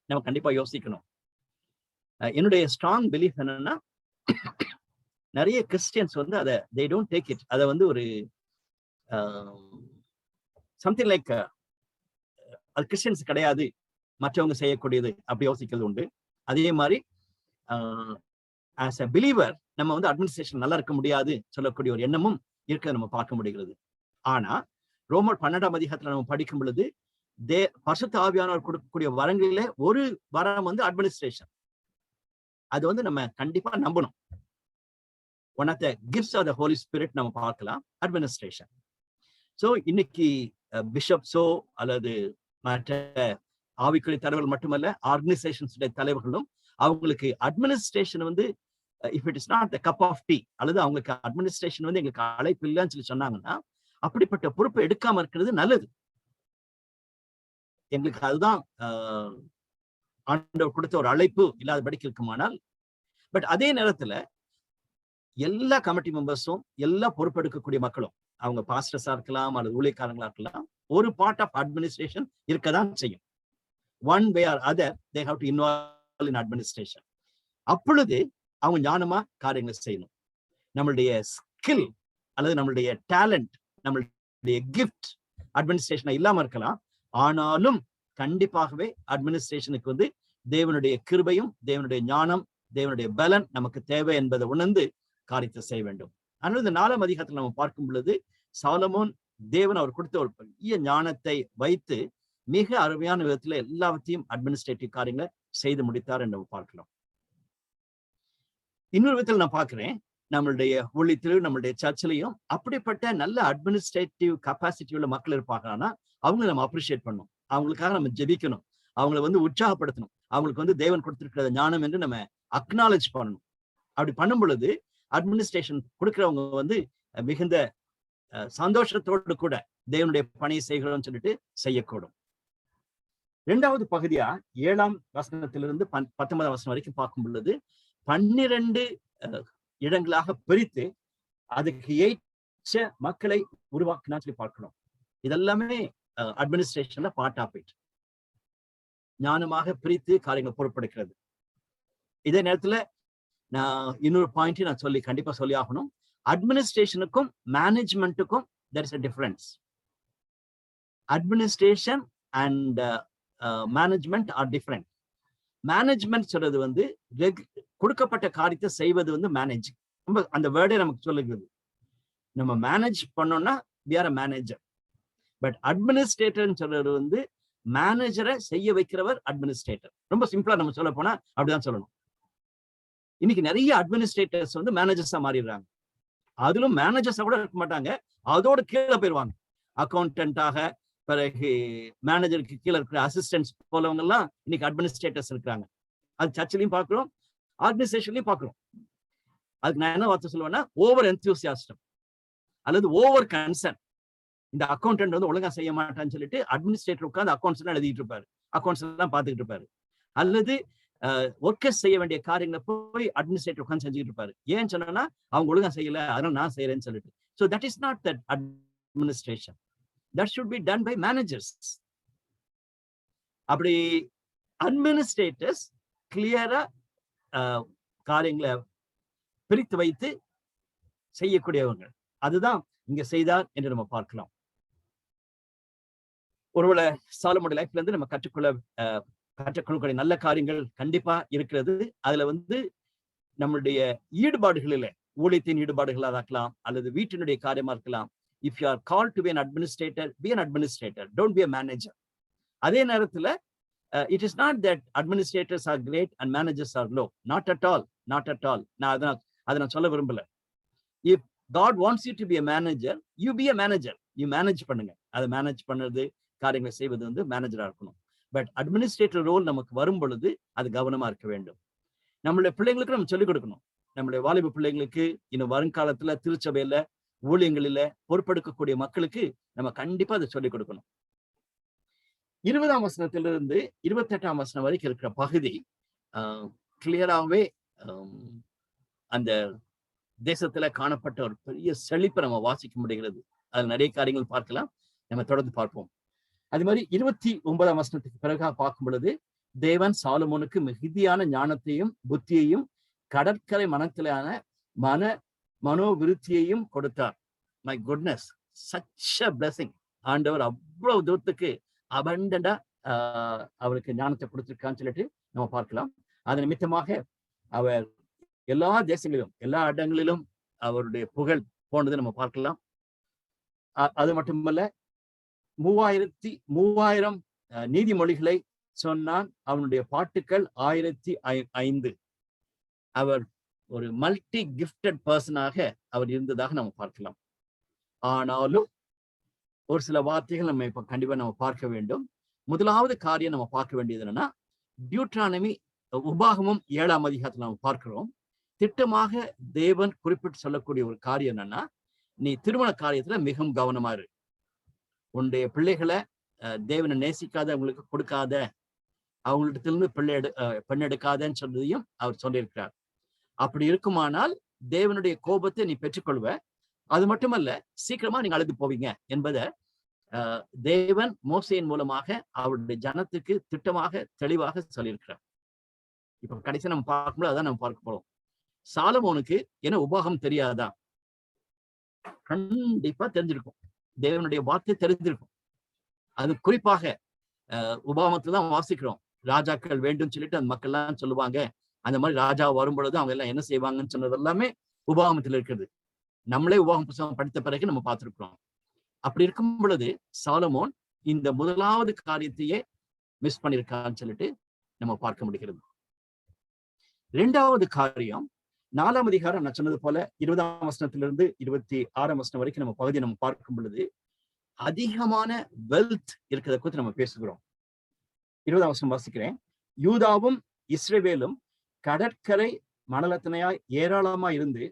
நம்ம கண்டிப்பா யோசிக்கணும். என்னுடைய ஸ்ட்ராங் பிலீஃப் என்னன்னா, நிறைய கிறிஸ்டியன்ஸ் வந்து அதை they don't take it, அதை வந்து ஒரு சம்திங் லைக் அது கிறிஸ்டியன்ஸ் கிடையாது, மற்றவங்க செய்யக்கூடியது அப்படி யோசிக்கிறது உண்டு. அதே மாதிரி ஆஸ் அ பிலீவர் நம்ம வந்து அட்மினிஸ்ட்ரேஷன் நல்லா இருக்க முடியாது சொல்லக்கூடிய ஒரு எண்ணமும் இருக்கிறத நம்ம பார்க்க முடிகிறது. ஆனா ரோமர் 12ஆம் அதிகாரத்துல நம்ம படிக்கும் பொழுது பரிசுத்த ஆவியானவர் கொடுக்கக்கூடிய வரங்களில ஒரு வரம் வந்து அட்மினிஸ்ட்ரேஷன். அது வந்து நம்ம கண்டிப்பா நம்பணும். One of the gifts of the Holy Spirit நம்ம பார்க்கலாம் அட்மினிஸ்ட்ரேஷன். ஸோ இன்னைக்கு பிஷப்ஸோ அல்லது மற்ற ஆவிக்குரிய தலைவர்கள் மட்டுமல்ல, ஆர்கனைசேஷன்ஸ் தலைவர்களும் அவங்களுக்கு அட்மினிஸ்ட்ரேஷன் வந்து if it is not the cup of tea, அல்லது அவங்களுக்கு அட்மினிஸ்ட்ரேஷன் வந்து எங்களுக்கு அழைப்பு இல்லைன்னு சொல்லி சொன்னாங்கன்னா, அப்படிப்பட்ட பொறுப்பை எடுக்காம இருக்கிறது நல்லது. எங்களுக்கு அதுதான் ஆண்டவர் கொடுத்த ஒரு அழைப்பு இல்லாதபடிக்கு இருக்குமானால். பட் அதே நேரத்துல எல்லா கமிட்டி மெம்பர்ஸும், எல்லா பொறுப்பெடுக்கக்கூடிய மக்களும், அவங்க பாஸ்டர்ஸா இருக்கலாம் அல்லது ஊழியக்காரங்களா இருக்கலாம், ஒரு பார்ட் ஆஃப் அட்மினிஸ்ட்ரேஷன் இருக்கதான் செய்யும். One way or other they have to involve in administration. அப்பொழுது அவங்க ஞானமா காரியங்களை செய்யணும். நம்மளுடைய ஸ்கில் அல்லது நம்மளுடைய டேலண்ட், நம்மளுடைய கிஃப்ட் அட்மினிஸ்ட்ரேஷன் இல்லாம இருக்கலாம். ஆனாலும் கண்டிப்பாகவே அட்மினிஸ்ட்ரேஷனுக்கு வந்து தேவனுடைய கிருபையும், தேவனுடைய ஞானம், தேவனுடைய பலன் நமக்கு தேவை என்பதை உணர்ந்து காரியத்தை செய்ய வேண்டும். ஆனால் இந்த 4ஆம் அதிகாரத்தில் நம்ம பார்க்கும் பொழுது சாலமோன் தேவன் அவர் கொடுத்த ஒரு பெரிய ஞானத்தை வைத்து மிக அருமையான விதத்துல எல்லாவற்றையும் அட்மினிஸ்ட்ரேட்டிவ் காரியங்களை செய்து முடித்தார் என்று பார்க்கலாம். இன்னொரு விதத்தில் நான் பார்க்கிறேன், நம்மளுடைய ஊழியத்திலும் நம்மளுடைய சர்ச்சிலையும் அப்படிப்பட்ட நல்ல அட்மினிஸ்ட்ரேட்டிவ் கெப்பாசிட்டி உள்ள மக்கள் இருப்பாங்கன்னா அவங்களை நம்ம அப்ரிஷியேட் பண்ணணும். அவங்களுக்காக நம்ம ஜெபிக்கணும், அவங்களை வந்து உற்சாகப்படுத்தணும், அவங்களுக்கு வந்து தேவன் கொடுத்திருக்கிற ஞானம் என்று நம்ம அக்னாலேஜ் பண்ணணும். அப்படி பண்ணும் பொழுது அட்மினிஸ்ட்ரேஷன் கொடுக்கிறவங்க வந்து மிகுந்த சந்தோஷத்தோடு கூட தேவனுடைய பணியை செய்கிறோம்னு சொல்லிட்டு செய்யக்கூடும். 2வது பகுதியா 7ஆம் வசனத்திலிருந்து 19ஆம் வசனம் வரைக்கும் பார்க்கும் பொழுது 12 இடங்களாக பிரித்து அதுக்கு ஏற்ற மக்களை உருவாக்கினா சொல்லி பார்க்கணும். இதெல்லாமே அட்மினிஸ்ட்ரேஷன்ல பார்ட் ஆஃப் இட். ஞானமாக பிரித்து காரியங்களை பொறுப்பெடுக்கிறது. இதே நேரத்துல நான் இன்னொரு பாயிண்ட் நான் கண்டிப்பா சொல்லி ஆகணும். அட்மினிஸ்ட்ரேஷனுக்கும் மேனேஜ்மெண்ட்டுக்கும் there is a difference. Administration and management are different. Management சொல்றது வந்து கொடுக்கப்பட்ட காரியத்தை செய்வது வந்து மேனேஜ். ரொம்ப அந்த வேர்டே நமக்கு சொல்லுகிறது. நம்ம மேனேஜ் பண்ணோம்னா we are a manager. But அட்மினிஸ்ட்ரேட்டர்னு சொல்றது வந்து மேனேஜரை செய்ய வைக்கிறவர் அட்மினிஸ்ட்ரேட்டர். ரொம்ப சிம்பிளா நம்ம சொல்ல போனா அப்படிதான் சொல்லணும். இன்னைக்கு நிறைய அட்மினிஸ்ட்ரேட்டர்ஸ் வந்து மேனேஜர்ஸா மாறிடுறாங்க. அதிலும் மேனேஜர்ஸா கூட இருக்க மாட்டாங்க, அதோட கீழே போயிருவாங்க. அக்கௌண்டன்டாக, பிறகு மேனேஜருக்கு கீழே இருக்கிற அசிஸ்டன்ட்ஸ் போலவங்க எல்லாம் இன்னைக்கு அட்மினிஸ்ட்ரேட்டர்ஸ் இருக்கிறாங்க. அது சர்ச்சிலையும் பார்க்கிறோம், ஆர்கனைசேஷன்லையும் பார்க்கிறோம். அதுக்கு நான் என்ன வார்த்தை சொல்லுவேன்னா, ஓவர் என்தூசியாஸ்டம் அல்லது ஓவர் கன்சர்ன். இந்த அக்கௌண்டன்ட் வந்து ஒழுங்கா செய்ய மாட்டான்னு சொல்லிட்டு அட்மினிஸ்ட்ரேட்டர் உட்காந்து அக்கௌண்ட்ஸ் எல்லாம் எழுதிட்டு இருப்பாரு, அக்கௌண்ட்ஸ் எல்லாம் பார்த்துக்கிட்டு இருப்பாரு. அல்லது ஒர்க்கர்ஸ் செய்ய வேண்டிய காரியங்களை போய் அட்மினிஸ்ட்ரேட்டர் உட்காந்து செஞ்சுக்கிட்டு இருப்பாரு. ஏன்னு சொன்னா அவங்க ஒழுங்கா செய்யல, அதனால நான் செய்யறேன்னு சொல்லிட்டு. So that is not that administration. That should be done by managers. அப்படி அட்மினிஸ்ட்ரேட்டர்ஸ் கிளியரா காரியங்களை பிரித்து வைத்து செய்யக்கூடியவங்க. அதுதான் இங்க செய்தார் என்று நம்ம பார்க்கலாம். ஒருவேளை சாலமோனுடைய லைஃப்ல இருந்து நம்ம கற்றுக்கொள்ளக்கூடிய நல்ல காரியங்கள் கண்டிப்பா இருக்கிறது. அதுல வந்து நம்மளுடைய ஈடுபாடுகளில், ஊழியத்தின் ஈடுபாடுகளாக இருக்கலாம் அல்லது வீட்டினுடைய காரியமா இருக்கலாம். If you are called to be an administrator, be an administrator, don't be a manager. அதே நேரத்துல it is not that administrators are great and managers are low. Not at all. நான் அதை சொல்ல விரும்பல. If God wants you to be a manager, you be a manager. You manage பண்ணுங்க. அதை manage பண்ணுறது, காரியங்களை செய்வது வந்து மேனேஜரா இருக்கணும். பட் அட்மினிஸ்ட்ரேட்டர் ரோல் நமக்கு வரும் பொழுது அது கவனமா இருக்க வேண்டும். நம்மளுடைய பிள்ளைங்களுக்கு நம்ம சொல்லிக் கொடுக்கணும். நம்மளுடைய வாலிப பிள்ளைங்களுக்கு இன்னும் வருங்காலத்துல திருச்சபையில, ஊழியங்களில பொறுப்பெடுக்கக்கூடிய மக்களுக்கு நம்ம கண்டிப்பா அதை சொல்லிக் கொடுக்கணும். 20ஆம் வசனத்திலிருந்து 28ஆம் வசனம் வரைக்கும் இருக்கிற பகுதி கிளியராகவே அந்த தேசத்துல காணப்பட்ட ஒரு பெரிய செழிப்பை நம்ம வாசிக்க முடிகிறது. அதுல நிறைய காரியங்கள் பார்க்கலாம், நம்ம தொடர்ந்து பார்ப்போம். அது மாதிரி 29ஆம் வசனத்துக்கு பிறகு பார்க்கும் பொழுது தேவன் சாலமோனுக்கு மிகுதியான ஞானத்தையும் புத்தியையும் கடற்கரை மனத்திலான மனோவிருத்தியையும் கொடுத்தார். My goodness, such a blessing. ஆண்டவர் அவ்வளவு தூரத்துக்கு அபண்டண்டா அவருக்கு ஞானத்தை கொடுத்திருக்கான்னு சொல்லிட்டு நம்ம பார்க்கலாம். அது நிமித்தமாக அவர் எல்லா தேசங்களிலும், எல்லா இடங்களிலும் அவருடைய புகழ் போனது நம்ம பார்க்கலாம். அது மட்டுமல்ல, 3000 நீதிமொழிகளை சொன்னான். அவனுடைய பாட்டுக்கள் 1005. அவர் ஒரு மல்டி கிஃப்டட் பர்சனாக அவர் இருந்ததாக நம்ம பார்க்கலாம். ஆனாலும் ஒரு சில வார்த்தைகள் நம்ம இப்ப கண்டிப்பா நம்ம பார்க்க வேண்டும். முதலாவது காரியம் நம்ம பார்க்க வேண்டியது என்னன்னா, டியூட்ரானமி உபாகமம் 7ஆம் அதிகாரத்துல நம்ம பார்க்கிறோம். திட்டமாக தேவன் குறிப்பிட்டு சொல்லக்கூடிய ஒரு காரியம் என்னன்னா, நீ திருமண காரியத்துல மிகவும் கவனமா இரு. உன்னுடைய பிள்ளைகளை தேவனை நேசிக்காத அவங்களுக்கு கொடுக்காத, அவங்களிடத்திலிருந்து பெண் எடுக்காதன்னு சொன்னதையும் அவர் சொல்லியிருக்கிறார். அப்படி இருக்குமானால் தேவனுடைய கோபத்தை நீ பெற்றுக்கொள்வ. அது மட்டுமல்ல, சீக்கிரமா நீங்க அழுது போவீங்க என்பதை தேவன் மோசையின் மூலமாக அவருடைய ஜனத்துக்கு திட்டமாக தெளிவாக சொல்லியிருக்கிறார். இப்ப கடைசி நம்ம பார்க்கும்போது அதான் நம்ம பார்க்க போறோம். சாலமோனுக்கு என்ன உபாகம் தெரியாதா? கண்டிப்பா தெரிஞ்சிருக்கும். தேவனுடைய வார்த்தை தெரிஞ்சிருக்கும். அது குறிப்பாக உபாகமத்துல தான் வாசிக்கிறோம். ராஜாக்கள் வேண்டும் சொல்லிட்டு அந்த மக்கள் எல்லாம் சொல்லுவாங்க. அந்த மாதிரி ராஜா வரும்பொழுது அவங்க எல்லாம் என்ன செய்வாங்கன்னு சொன்னது எல்லாமே உபாகமத்தில் இருக்குது. நம்மளே உபாகம் புத்தகம் படித்த பிறகு நம்ம பார்த்திருக்கிறோம். அப்படி இருக்கும் பொழுது சாலமோன் இந்த முதலாவது காரியத்தையே மிஸ் பண்ணிருக்கான்னு சொல்லிட்டு நம்ம பார்க்க முடிகிறது. 2வது காரியம் 4ஆம் அதிகாரம் நான் சொன்னது போல 20ஆம் வசனத்திலிருந்து 26ஆம் வசனம் வரைக்கும் நம்ம பகுதியை நம்ம பார்க்கும் பொழுது அதிகமான வெல்த் இருக்கிறத குறித்து நம்ம பேசுகிறோம். 20ஆம் வசனம் வாசிக்கிறேன். யூதாவும் இஸ்ரவேலும் கடற்கரை மணலத்தனையாய் ஏராளமாய் இருந்து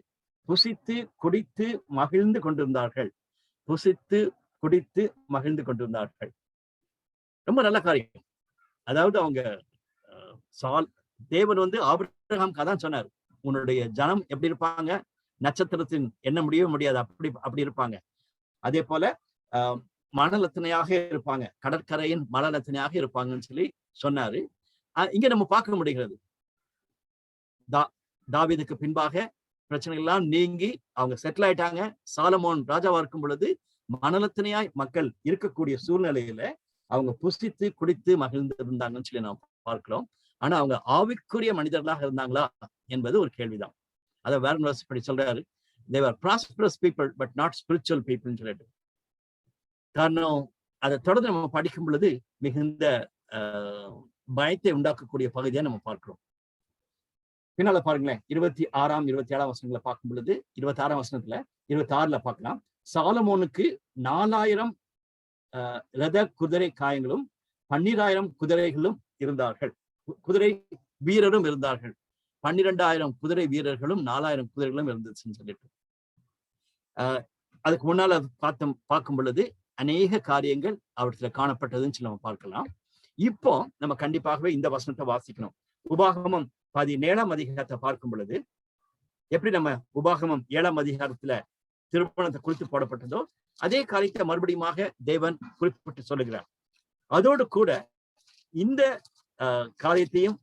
புசித்து குடித்து மகிழ்ந்து கொண்டிருந்தார்கள். புசித்து குடித்து மகிழ்ந்து கொண்டிருந்தார்கள். ரொம்ப நல்ல காரியம். அதாவது அவங்க தேவன் வந்து ஆபிரகாமுக்கு அதான் சொன்னார், உன்னுடைய ஜனம் எப்படி இருப்பாங்க, நட்சத்திரத்தின் எண்ண முடியவே முடியாது, அப்படி இருப்பாங்க. அதே போல மணலத்தனையாக இருப்பாங்க, கடற்கரையின் மணலத்தனையாக இருப்பாங்கன்னு சொல்லி சொன்னாரு. இங்க நம்ம பார்க்க முடிகிறது, தாவீதுக்கு பின்பாக பிரச்சனை எல்லாம் நீங்கி அவங்க செட்டில் ஆயிட்டாங்க. சாலமோன் ராஜாவா இருக்கும் பொழுது மணலத்தனையாய் மக்கள் இருக்கக்கூடிய சூழ்நிலையில அவங்க புசித்து குடித்து மகிழ்ந்து இருந்தாங்கன்னு சொல்லி நாம் பார்க்கிறோம். ஆனா அவங்க ஆவிக்குரிய மனிதர்களாக இருந்தாங்களா என்பது ஒரு கேள்விதான். அதை வேற படி சொல்றாரு, they were prosperous people but not spiritual people ன்னு சொல்லிட்டு. காரணம் அதை தொடர்ந்து நம்ம படிக்கும் பொழுது மிகுந்த பயத்தை உண்டாக்கக்கூடிய பகுதியா நம்ம பார்க்கிறோம். பின்னால பாருங்களேன், 26ஆம் 27ஆம் வசனங்களை பார்க்கும் பொழுது 26ஆம் வசனத்துல 26ல பார்க்கலாம். சாலமோனுக்கு 4000 ரத குதிரை காயங்களும் 12000 குதிரைகளும் இருந்தார்கள். குதிரை வீரரும் இருந்தார்கள். 12000 குதிரை வீரர்களும் 4000 குதிரைகளும் இருந்துச்சுன்னு சொல்லிட்டு அதுக்கு முன்னால பார்க்கும் பொழுது அநேக காரியங்கள் அவற்றில காணப்பட்டதுன்னு சொல்லி நம்ம பார்க்கலாம். இப்போ நம்ம கண்டிப்பாகவே இந்த வசனத்தை வாசிக்கணும். உபாகமம் 17ஆம் அதிகாரத்தை பார்க்கும் பொழுது எப்படி நம்ம உபாகமம் 7ஆம் அதிகாரத்துல திருமணத்தை குறித்து போடப்பட்டதோ அதே காரியத்தை மறுபடியும் தேவன் குறிப்பிட்டு சொல்லுகிறார். அதோடு கூட இந்த காரியத்தையும்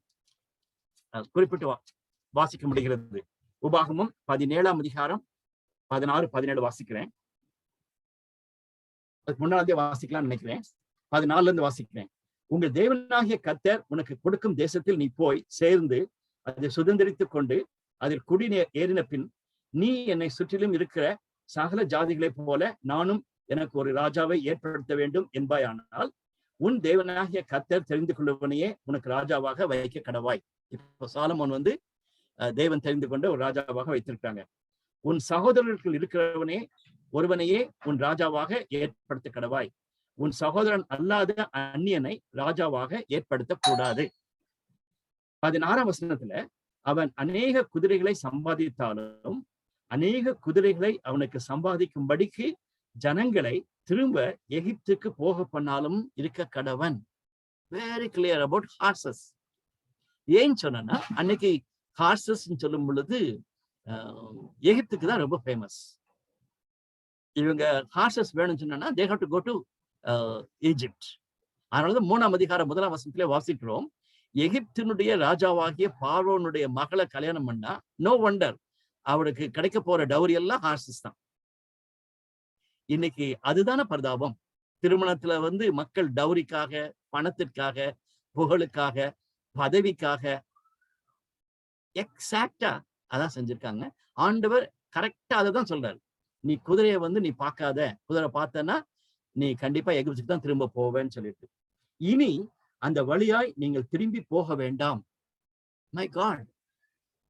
குறிப்பிட்டு வாசிக்க முடிகிறது. உபாகமம் 17ஆம் அதிகாரம் 16, 17 வாசிக்கிறேன். அதுக்கு முன்னாலே வாசிக்கலாம்னு நினைக்கிறேன். 14ல இருந்து வாசிக்கிறேன். உங்கள் தேவனாகிய கர்த்தர் உனக்கு கொடுக்கும் தேசத்தில் நீ போய் சேர்ந்து அதை சுதந்திரித்துக் கொண்டு அதில் குடி ஏறின பின் நீ என்னை சுற்றிலும் இருக்கிற சகல ஜாதிகளை போல நானும் எனக்கு ஒரு ராஜாவை ஏற்படுத்த வேண்டும் என்பாயானால் உன் தேவனாகிய கர்த்தர் தெரிந்து கொள்ளுவனையே உனக்கு ராஜாவாக வைக்க கடவாய். இப்போ சாலமோன் வந்து தேவன் தெரிந்து கொண்ட ஒரு ராஜாவாக வைத்திருக்காங்க. உன் சகோதரர்கள் இருக்கிறவனே ஒருவனையே உன் ராஜாவாக ஏற்படுத்த கடவாய். உன் சகோதரன் அல்லாத அந்நியனை ராஜாவாக ஏற்படுத்தக்கூடாது. 16ஆம் வசனத்துல அவன் அநேக குதிரைகளை சம்பாதித்தாலும் அநேக குதிரைகளை அவனுக்கு சம்பாதிக்கும்படிக்கு ஜனங்களை திரும்ப எகிப்துக்கு போக பண்ணாலும் இருக்க கடவன். Very clear about horses. ஏன்னு சொன்னா அன்னைக்கு ஹார்சஸ் சொல்லும் பொழுது எகிப்துக்கு தான் ரொம்ப ஃபேமஸ். இவங்க ஹார்சஸ் வேணும்னு சொன்னா they have to go to Egypt. அதனாலதான் 3ஆம் அதிகாரம் 1ஆம் வசனத்திலே வாசிக்கிறோம், எகிப்தினுடைய ராஜாவாகிய பார்வோனுடைய மகளை கல்யாணம் பண்ணா நோ வண்டர் அவருக்கு கிடைக்க போற டவுரி எல்லாம் ஹார்சஸ் தான். இன்னைக்கு அதுதான பரிதாபம். திருமணத்துல வந்து மக்கள் டவுரிக்காக, பணத்திற்காக, புகழுக்காக, பதவிக்காக எக்ஸாக்டா அதான் செஞ்சிருக்காங்க. ஆண்டவர் கரெக்டா அதை தான் சொல்றாரு, நீ குதிரையை வந்து நீ பார்க்காத, குதிரை பார்த்தனா நீ கண்டிப்பா எகிப்துக்கு தான் திரும்ப போவேன்னு சொல்லிட்டு இனி அந்த வழியாய் நீங்கள் திரும்பி போக வேண்டாம். மை காட்,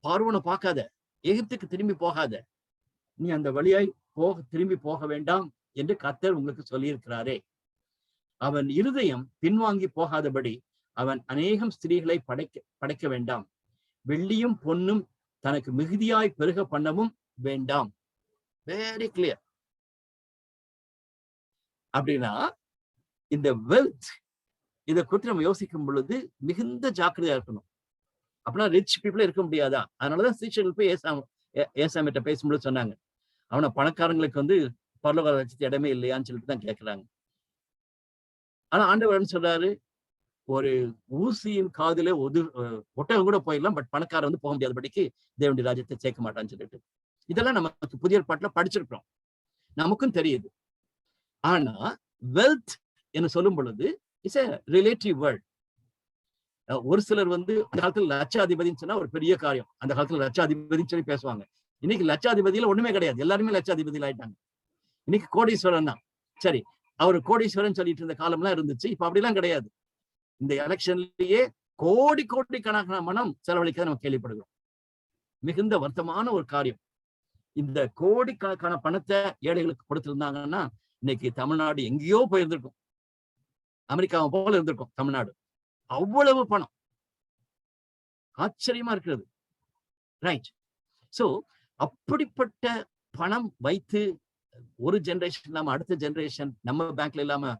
பார்வோனை பார்க்காத, எகிப்துக்கு திரும்பி போகாத, நீ அந்த வழியாய் திரும்பி போக வேண்டாம் என்று கர்த்தர் உங்களுக்கு சொல்லியிருக்கிறாரே. அவன் இருதயம் பின்வாங்கி போகாதபடி அவன் அநேகம் ஸ்திரீகளை படைக்க வேண்டாம், வெள்ளியும் பொன்னும் தனக்கு மிகுதியாய் பெருக பண்ணவும் வேண்டாம். Very clear. அப்படின்னா இந்த வெல்த் இதை குறித்து நம்ம யோசிக்கும் பொழுது மிகுந்த ஜாக்கிரதையா இருக்கணும். அப்படின்னா ரிச் பீப்புளே இருக்க முடியாதா? அதனாலதான் சீஷர்கள் போய் ஏசாமிட்ட பேசும்போது சொன்னாங்க, அவனை பணக்காரங்களுக்கு வந்து பரலோக ராஜ்யத்துக்கு இடமே இல்லையான்னு சொல்லிட்டு தான் கேட்கிறாங்க. ஆனா ஆண்டவர் சொல்றாரு, ஒரு ஊசியின் காதுல ஒட்டகம் கூட போயிடலாம், பட் பணக்காரன் வந்து போக முடியாதபடிக்கு தேவனுடைய ராஜ்யத்தை சேர்க்க மாட்டான்னு சொல்லிட்டு. இதெல்லாம் நமக்கு புதிய ஏற்பாட்டுல படிச்சிருக்கிறோம், நமக்கும் தெரியுது. ஆனா வெல்த் என்று சொல்லும் பொழுது இட்ஸ் எ ரிலேட்டிவ் வேர்ட். ஒரு சிலர் வந்து அந்த காலத்துல லட்சாதிபதினு சொன்னா ஒரு பெரிய காரியம். அந்த காலத்துல லட்சாதிபதினு சொல்லி பேசுவாங்க. இன்னைக்கு லட்சாதிபதியில ஒண்ணுமே கிடையாது, எல்லாருமே லட்சாதிபதியில் ஆயிட்டாங்க. இன்னைக்கு கோடீஸ்வரன் தான். சரி, அவர் கோடீஸ்வரன் சொல்லிட்டு இருந்த காலம்லாம் இருந்துச்சு, இப்ப அப்படிலாம் கிடையாது. இந்த எலெக்ஷன்லயே கோடிக்கணக்கான பணம் செலவழிக்க நம்ம கேள்விப்படுகிறோம். மிகுந்த வருத்தமான ஒரு காரியம். இந்த கோடிக்கணக்கான பணத்தை ஏழைகளுக்கு கொடுத்திருந்தாங்கன்னா இன்னைக்கு தமிழ்நாடு எங்கேயோ போயிருந்திருக்கும், அமெரிக்காவை போல இருந்திருக்கும் தமிழ்நாடு. அவ்வளவு பணம், ஆச்சரியமா இருக்கிறது. ரைட். சோ அப்படிப்பட்ட பணம் வைத்து ஒரு ஜெனரேஷன் இல்லாம அடுத்த ஜெனரேஷன் நம்ம பேங்க்ல இல்லாம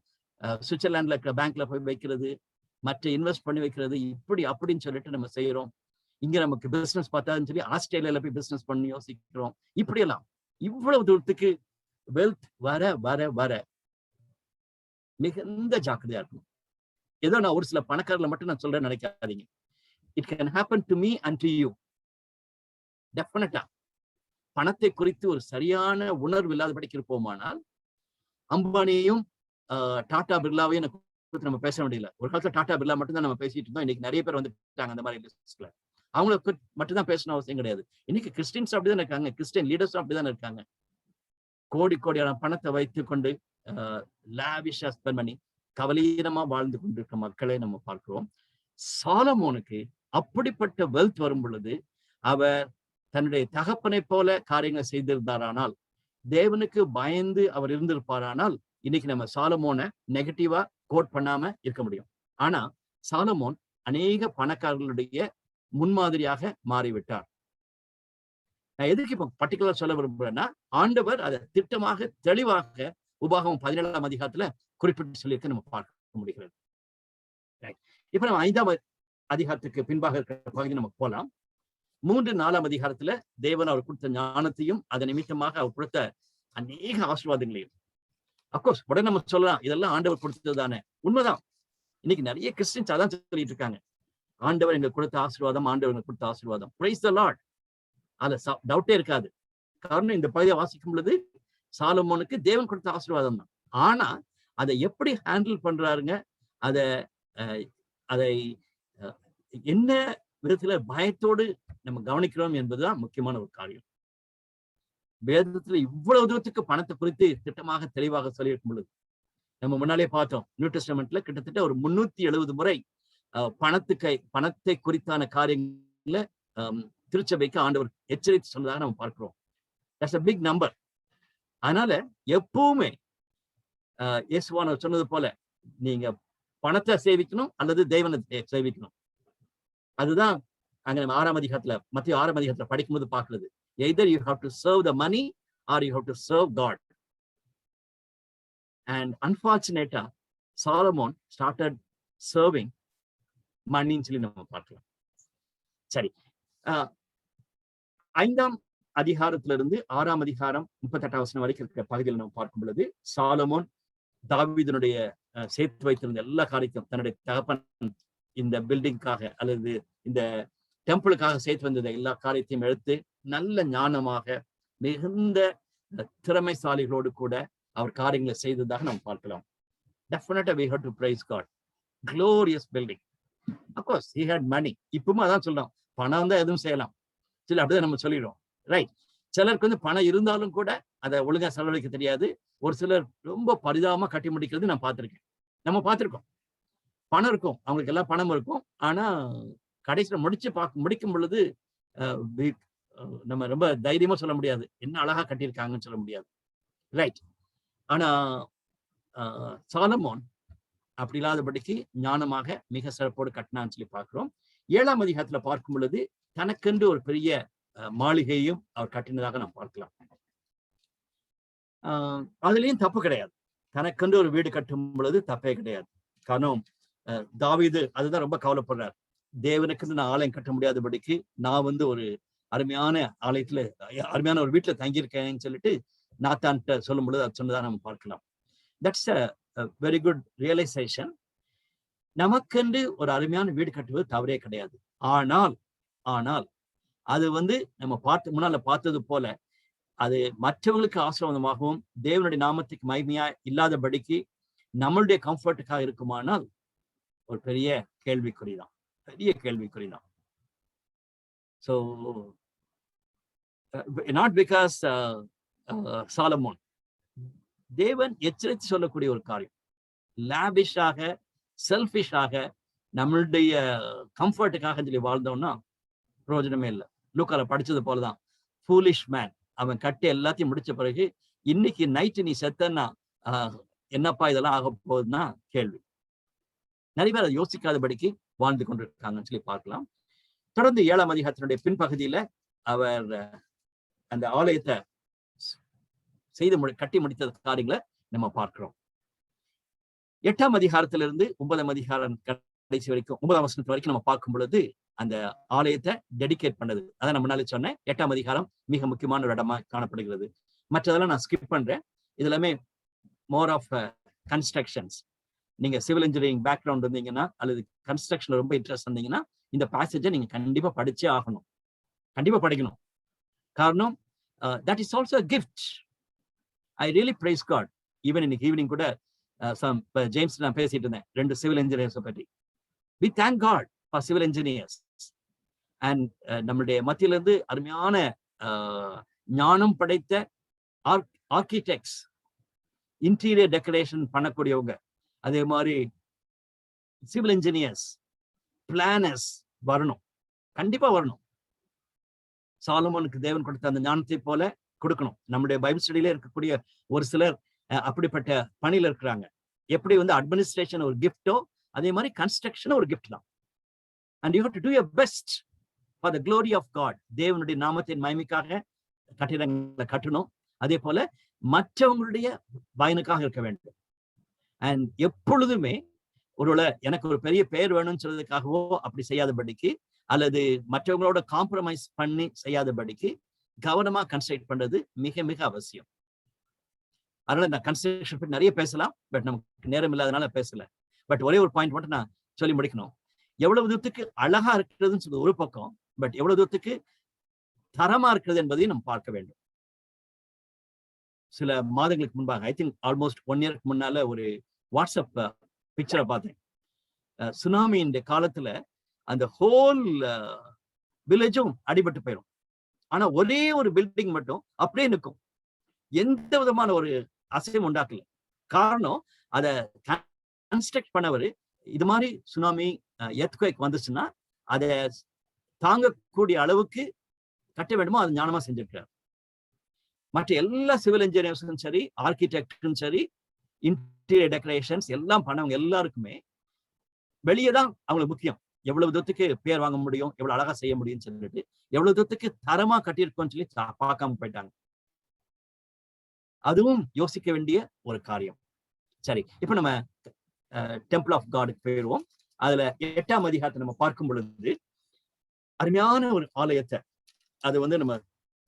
சுவிட்சர்லாந்துல இருக்கிற பேங்க்ல போய் வைக்கிறது, மற்ற இன்வெஸ்ட் பண்ணி வைக்கிறது, இப்படி அப்படின்னு சொல்லிட்டு நம்ம செய்யறோம். இங்க நமக்கு பிசினஸ் பார்த்தான்னு சொல்லி ஆஸ்திரேலியால போய் பிசினஸ் பண்ணி யோசிக்கிறோம். இப்படியெல்லாம் இவ்வளவு தூரத்துக்கு வெல்த் வர வர வர மிகுந்த ஜாக்கிரதையா இருக்கணும். ஏதோ நான் ஒரு சில பணக்காரர்களை மட்டும் நான் சொல்றேன்னு நினைக்காதீங்க. It can happen to me and to you. டெஃபினட்டா பணத்தை குறித்து ஒரு சரியான உணர்வு இல்லாதபடிக்கு இருப்போமானால் அம்பானியையும் டாடா பிர்லாவையும் நம்ம பேச வேண்டியதில்லை. ஒரு காலத்துல டாடா பிர்லா மட்டும் தான் நம்ம பேசிட்டு இருந்தோம். இன்னைக்கு நிறைய பேர் வந்துட்டாங்க அந்த மாதிரி லிஸ்ட்ல. அவங்களுக்கு மட்டும் தான் பேசணும் அவசியம் கிடையாது. இன்னைக்கு கிறிஸ்டின்ஸ் அப்படிதான் இருக்காங்க, கிறிஸ்டியன் லீடர்ஸும் அப்படிதான் இருக்காங்க. கோடியான பணத்தை வைத்துக் கொண்டு லாவிஷா ஸ்பெண்ட் பண்ணி கவலீனமா வாழ்ந்து கொண்டிருக்கிற மக்களை நம்ம பார்க்கிறோம். சாலமோனுக்கு அப்படிப்பட்ட வெல்த் வரும் பொழுது அவர் தன்னுடைய தகப்பனை போல காரியங்களை செய்திருந்தாரானால், தேவனுக்கு பயந்து அவர் இருந்திருப்பாரானால், இன்னைக்கு நம்ம சாலமோனை நெகட்டிவா கோட் பண்ணாம இருக்க முடியும். ஆனா சாலமோன் அநேக பணக்காரர்களுடைய முன்மாதிரியாக மாறிவிட்டார். நான் எதுக்கு இப்ப பர்டிகுலர் சொல்ல விரும்புறேன்னா, ஆண்டவர் அதை திட்டமாக தெளிவாக உபாகமம் 17ஆம் அதிகாரத்துல குறிப்பிட்டு சொல்லியிருக்க நம்ம பார்க்க முடிகிறது. இப்ப நம்ம 5ஆம் அதிகாரத்துக்கு பின்பாக இருக்கிற பகுதி நமக்கு போலாம். 3-4ஆம் அதிகாரத்துல தேவன் அவர் கொடுத்த ஞானத்தையும் அதன் நிமித்தமாக அவர் கொடுத்த அநேக ஆசீர்வாதங்களையும், அப்கோர்ஸ் உடனே நம்ம சொல்லலாம் இதெல்லாம் ஆண்டவர் கொடுத்தது தானே. உண்மைதான். இன்னைக்கு நிறைய கிறிஸ்டியன்ஸ் அதான் சொல்லிட்டு இருக்காங்க, ஆண்டவர் எங்களுக்கு கொடுத்த ஆசீர்வாதம், ஆண்டவர் எங்களுக்கு கொடுத்த ஆசீர்வாதம். Praise the Lord. அதுல டவுட்டே இருக்காது. காரணம் இந்த பகுதியை வாசிக்கும் பொழுது சாலமோனுக்கு தேவன் கொடுத்த ஆசீர்வாதம் தான். ஆனா அதை எப்படி ஹேண்டில் பண்றாருங்க, அதை என்ன விதத்துல பயத்தோடு நம்ம கவனிக்கிறோம் என்பதுதான் முக்கியமான ஒரு காரியம். வேதத்துல இவ்வளவு தூரத்துக்கு பணத்தை குறித்து திட்டமாக தெளிவாக சொல்லியிருக்கும் பொழுது நம்ம முன்னாலே பார்த்தோம், நியூ டெஸ்டமெண்ட்ல கிட்டத்தட்ட ஒரு 370 முறை பணத்தை குறித்தான காரியங்கள திருச்சபைக்கு ஆண்டவர் எச்சரித்து சொன்னதாக நம்ம பார்க்கிறோம். That's a big number. அதனால எப்பவுமே இயேசுவானவர் சொன்னது போல நீங்க பணத்தை சேவிக்கணும் அல்லது தேவனை சேவிக்கணும். அதுதான் அங்க நம்ம 6ஆம் அதிகாரத்துல மத்திய 6ஆம் அதிகாரத்துல படிக்கும்போது பார்க்கிறது. Either you have to serve the money or you have to serve God. And unfortunately, Solomon started serving money சொல்லி நம்ம பார்க்கலாம். சரி, 5ஆம் அதிகாரத்திலிருந்து 6ஆம் அதிகாரம் 38ஆம் வசனம் வரைக்கும் இருக்கிற பகுதியில் நம்ம பார்க்கும் பொழுது சாலமோன் தாவீதினுடைய சேர்த்து வைத்திருந்த எல்லா காரியத்தையும் தன்னுடைய தகப்பன் இந்த பில்டிங்காக அல்லது இந்த டெம்பிளுக்காக சேர்த்து வந்தது எல்லா காரியத்தையும் எடுத்து நல்ல ஞானமாக மிகுந்த திறமைசாலிகளோடு கூட அவர் காரியங்களை செய்ததாக நாம் பார்க்கலாம். Definitely we have to praise God. Glorious building. Of course he had money. இப்பவும் அதான் சொல்றோம், பணம் தான் எதுவும் செய்யலாம் சரி, அப்படிதான் நம்ம சொல்லிடுறோம். ரைட். சிலருக்கு வந்து பணம் இருந்தாலும் கூட அதை ஒழுங்கா செலவழிக்க தெரியாது. ஒரு சிலர் ரொம்ப பரிதாபமா கட்டி முடிக்கிறது நான் பார்த்திருக்கேன், நம்ம பார்த்திருக்கோம். பணம் இருக்கும், அவங்களுக்கு எல்லாம் பணம் இருக்கும், ஆனா கடைசியில முடிக்கும் பொழுது நம்ம ரொம்ப தைரியமா சொல்ல முடியாது, என்ன அழகா கட்டியிருக்காங்கன்னு சொல்ல முடியாது, ரைட்? ஆனா சாலமோன் அப்படி இல்லாதபடிக்கு ஞானமாக மிக சிறப்போடு கட்டினான்னு சொல்லி பார்க்கிறோம். 7ஆம் அதிகாரத்துல பார்க்கும் பொழுது தனக்கென்று ஒரு பெரிய மாளிகையும் அவர் கட்டினதாக நாம் பார்க்கலாம். அதுலயும் தப்பு கிடையாது. தனக்கென்று ஒரு வீடு கட்டும் பொழுது தப்பே கிடையாது. காரணம் தாவீது அதுதான் ரொம்ப கவலைப்படுறார். தேவனுக்கு நான் ஆலயம் கட்ட முடியாதபடிக்கு நான் ஒரு அருமையான ஆலயத்துல அருமையான ஒரு வீட்டுல தங்கியிருக்கேன்னு சொல்லிட்டு நாத்தான்கிட்ட சொல்லும் பொழுது அது சொன்னதா நம்ம பார்க்கலாம். That's a very good realization. நமக்கென்று ஒரு அருமையான வீடு கட்டுவது தவறே கிடையாது. ஆனால் அது நம்ம முன்னால பார்த்தது போல அது மற்றவர்களுக்கு ஆசீர்வாதமாகவும் தேவனுடைய நாமத்துக்கு மகிமையா இல்லாதபடிக்கு நம்மளுடைய கம்ஃபர்ட்டுக்காக இருக்குமானால் ஒரு பெரிய கேள்விக்குறிதான். So not because சாலமோன் தேவன் எச்சரித்து சொல்லக்கூடிய ஒரு காரியம், லாபிஷாக செல்ஃபிஷாக நம்மளுடைய கம்ஃபர்ட்டுக்காக சொல்லி வாழ்ந்தோம்னா பிரயோஜனமே இல்லை. லூக்கால படிச்சது போலதான், ஃபூலிஷ் மேன், அவன் கட்டி எல்லாத்தையும் முடிச்ச பிறகு இன்னைக்கு நைட்டு நீ செத்தன்னா என்னப்பா இதெல்லாம் ஆக போகுதுன்னா கேள்வி. நிறைய பேர் அதை யோசிக்காதபடிக்கு வாழ்ந்து கொண்டிருக்காங்கன்னு சொல்லி பார்க்கலாம். தொடர்ந்து 7ஆம் அதிகாரத்தினுடைய பின்பகுதியில அவர் அந்த ஆலயத்தை கட்டி முடித்த காரியங்களை நம்ம பார்க்கிறோம். 8ஆம் அதிகாரத்திலிருந்து 9ஆம் அதிகாரம் கடைசி வரைக்கும் 9ஆம் வசனத்து வரைக்கும் நம்ம பார்க்கும் பொழுது அந்த ஆலயத்தை டெடிகேட் பண்ணது. அதான் நம்ம முன்னாலே சொன்னேன், 8ஆம் அதிகாரம் மிக முக்கியமான ஒரு இடமா காணப்படுகிறது. மற்றதெல்லாம் நான் ஸ்கிப் பண்றேன். இது எல்லாமே மோர் ஆஃப் கன்ஸ்ட்ரக்ஷன்ஸ். நீங்க சிவில் இன்ஜினியரிங் பேக்ரவுண்ட் இருந்தீங்கன்னா அல்லது கன்ஸ்ட்ரக்ஷன்ல ரொம்ப இன்ட்ரெஸ்ட் இருந்தீங்கன்னா இந்த பேசேஜை நீங்க கண்டிப்பா படிச்சே ஆகணும், கண்டிப்பா படிக்கணும். காரணம் that is also a gift. I really praise God. Even இன்னைக்கு ஈவினிங் கூட ஜேம்ஸ் நான் பேசிட்டு இருந்தேன் 2 சிவில் இன்ஜினியர்ஸ் பற்றி. We thank God for civil engineers. And நம்மளுடைய மத்தியில இருந்து அருமையான ஞானம் படைத்த ஆர்கிடெக்ட்ஸ், இன்டீரியர் டெக்கரேஷன் பண்ணக்கூடியவங்க, அதே மாதிரி சிவில் இன்ஜினியர்ஸ், பிளானர்ஸ் வரணும், கண்டிப்பா வரணும். சாலமோனுக்கு தேவன் கொடுத்த அந்த ஞானத்தை போல கொடுக்கணும். நம்முடைய பைபிள் ஸ்டடியில இருக்கக்கூடிய ஒரு சிலர் அப்படிப்பட்ட பணியில இருக்கிறாங்க. எப்படி அட்மினிஸ்ட்ரேஷன் ஒரு கிஃப்டோ அதே மாதிரி கன்ஸ்ட்ரக்ஷன் ஒரு கிஃப்ட் தான். And you have to do your best for the glory of God. தேவனுடைய நாமத்தின் மகிமைக்காக கட்டிடங்களை கட்டணும். அதே போல மற்றவங்களுடைய பயனுக்காக இருக்க வேண்டும். அண்ட் எப்பொழுதுமே ஒருவேளை எனக்கு ஒரு பெரிய பெயர் வேணும்னு சொல்றதுக்காகவோ அப்படி செய்யாதபடிக்கு அல்லது மற்றவங்களோட காம்ப்ரமைஸ் பண்ணி செய்யாதபடிக்கு கவனமா கன்ஸ்ட்ரக்ட் பண்றது மிக மிக அவசியம். அதனால நான் கன்ஸ்ட்ரக்ஷன் பற்றி நிறைய பேசலாம், பட் நமக்கு நேரம் இல்லாதனால பேசல. பட் ஒரே ஒரு பாயிண்ட் மட்டும் நான் சொல்லி முடிக்கணும். எவ்வளவு தூரத்துக்கு அழகா இருக்கிறதுன்னு சொல்றது ஒரு பக்கம், பட் எவ்வளவு தூரத்துக்கு தரமா இருக்கிறது என்பதையும் நம்ம பார்க்க வேண்டும். சில மாதங்களுக்கு முன்பாக, ஐ திங்க் ஆல்மோஸ்ட் 1 இயருக்கு முன்னால ஒரு வாட்ஸ்அப் பிக்சரை பார்த்தேன். சுனாமியின் காலத்துல அந்த ஹோல் வில்லேஜும் அடிபட்டு போயிடும். ஆனா ஒரே ஒரு பில்டிங் மட்டும் அப்படியே நிற்கும், எந்த விதமான ஒரு அசையும் உண்டாக்கல. காரணம், அதை கன்ஸ்ட்ரக்ட் பண்ணவர் இது மாதிரி சுனாமி எர்த்குவேக் வந்துச்சுன்னா அதை தாங்கக்கூடிய அளவுக்கு கட்ட வேண்டுமோ அது ஞானமா செஞ்சிருக்கிறார். மற்ற எல்லா சிவில் இன்ஜினியர்ஸும் சரி, ஆர்கிடெக்டும் சரி, இன்டீரியர் டெக்கரேஷன்ஸ் எல்லாம் பண்ணவங்க எல்லாருக்குமே வெளியே தான் அவங்களுக்கு முக்கியம். எவ்வளவு தூரத்துக்கு பேர் வாங்க முடியும், எவ்வளவு அழகா செய்ய முடியும்னு சொல்லிட்டு எவ்வளவு தூரத்துக்கு தரமா கட்டியிருக்கோம்னு சொல்லி பார்க்காம போயிட்டாங்க. அதுவும் யோசிக்க வேண்டிய ஒரு காரியம். சரி, இப்ப நம்ம டெம்பிள் ஆஃப் காடுக்கு போயிடுவோம். அதுல 8ஆம் அதிகாரத்தை நம்ம பார்க்கும் பொழுது அருமையான ஒரு ஆலயத்தை, அது நம்ம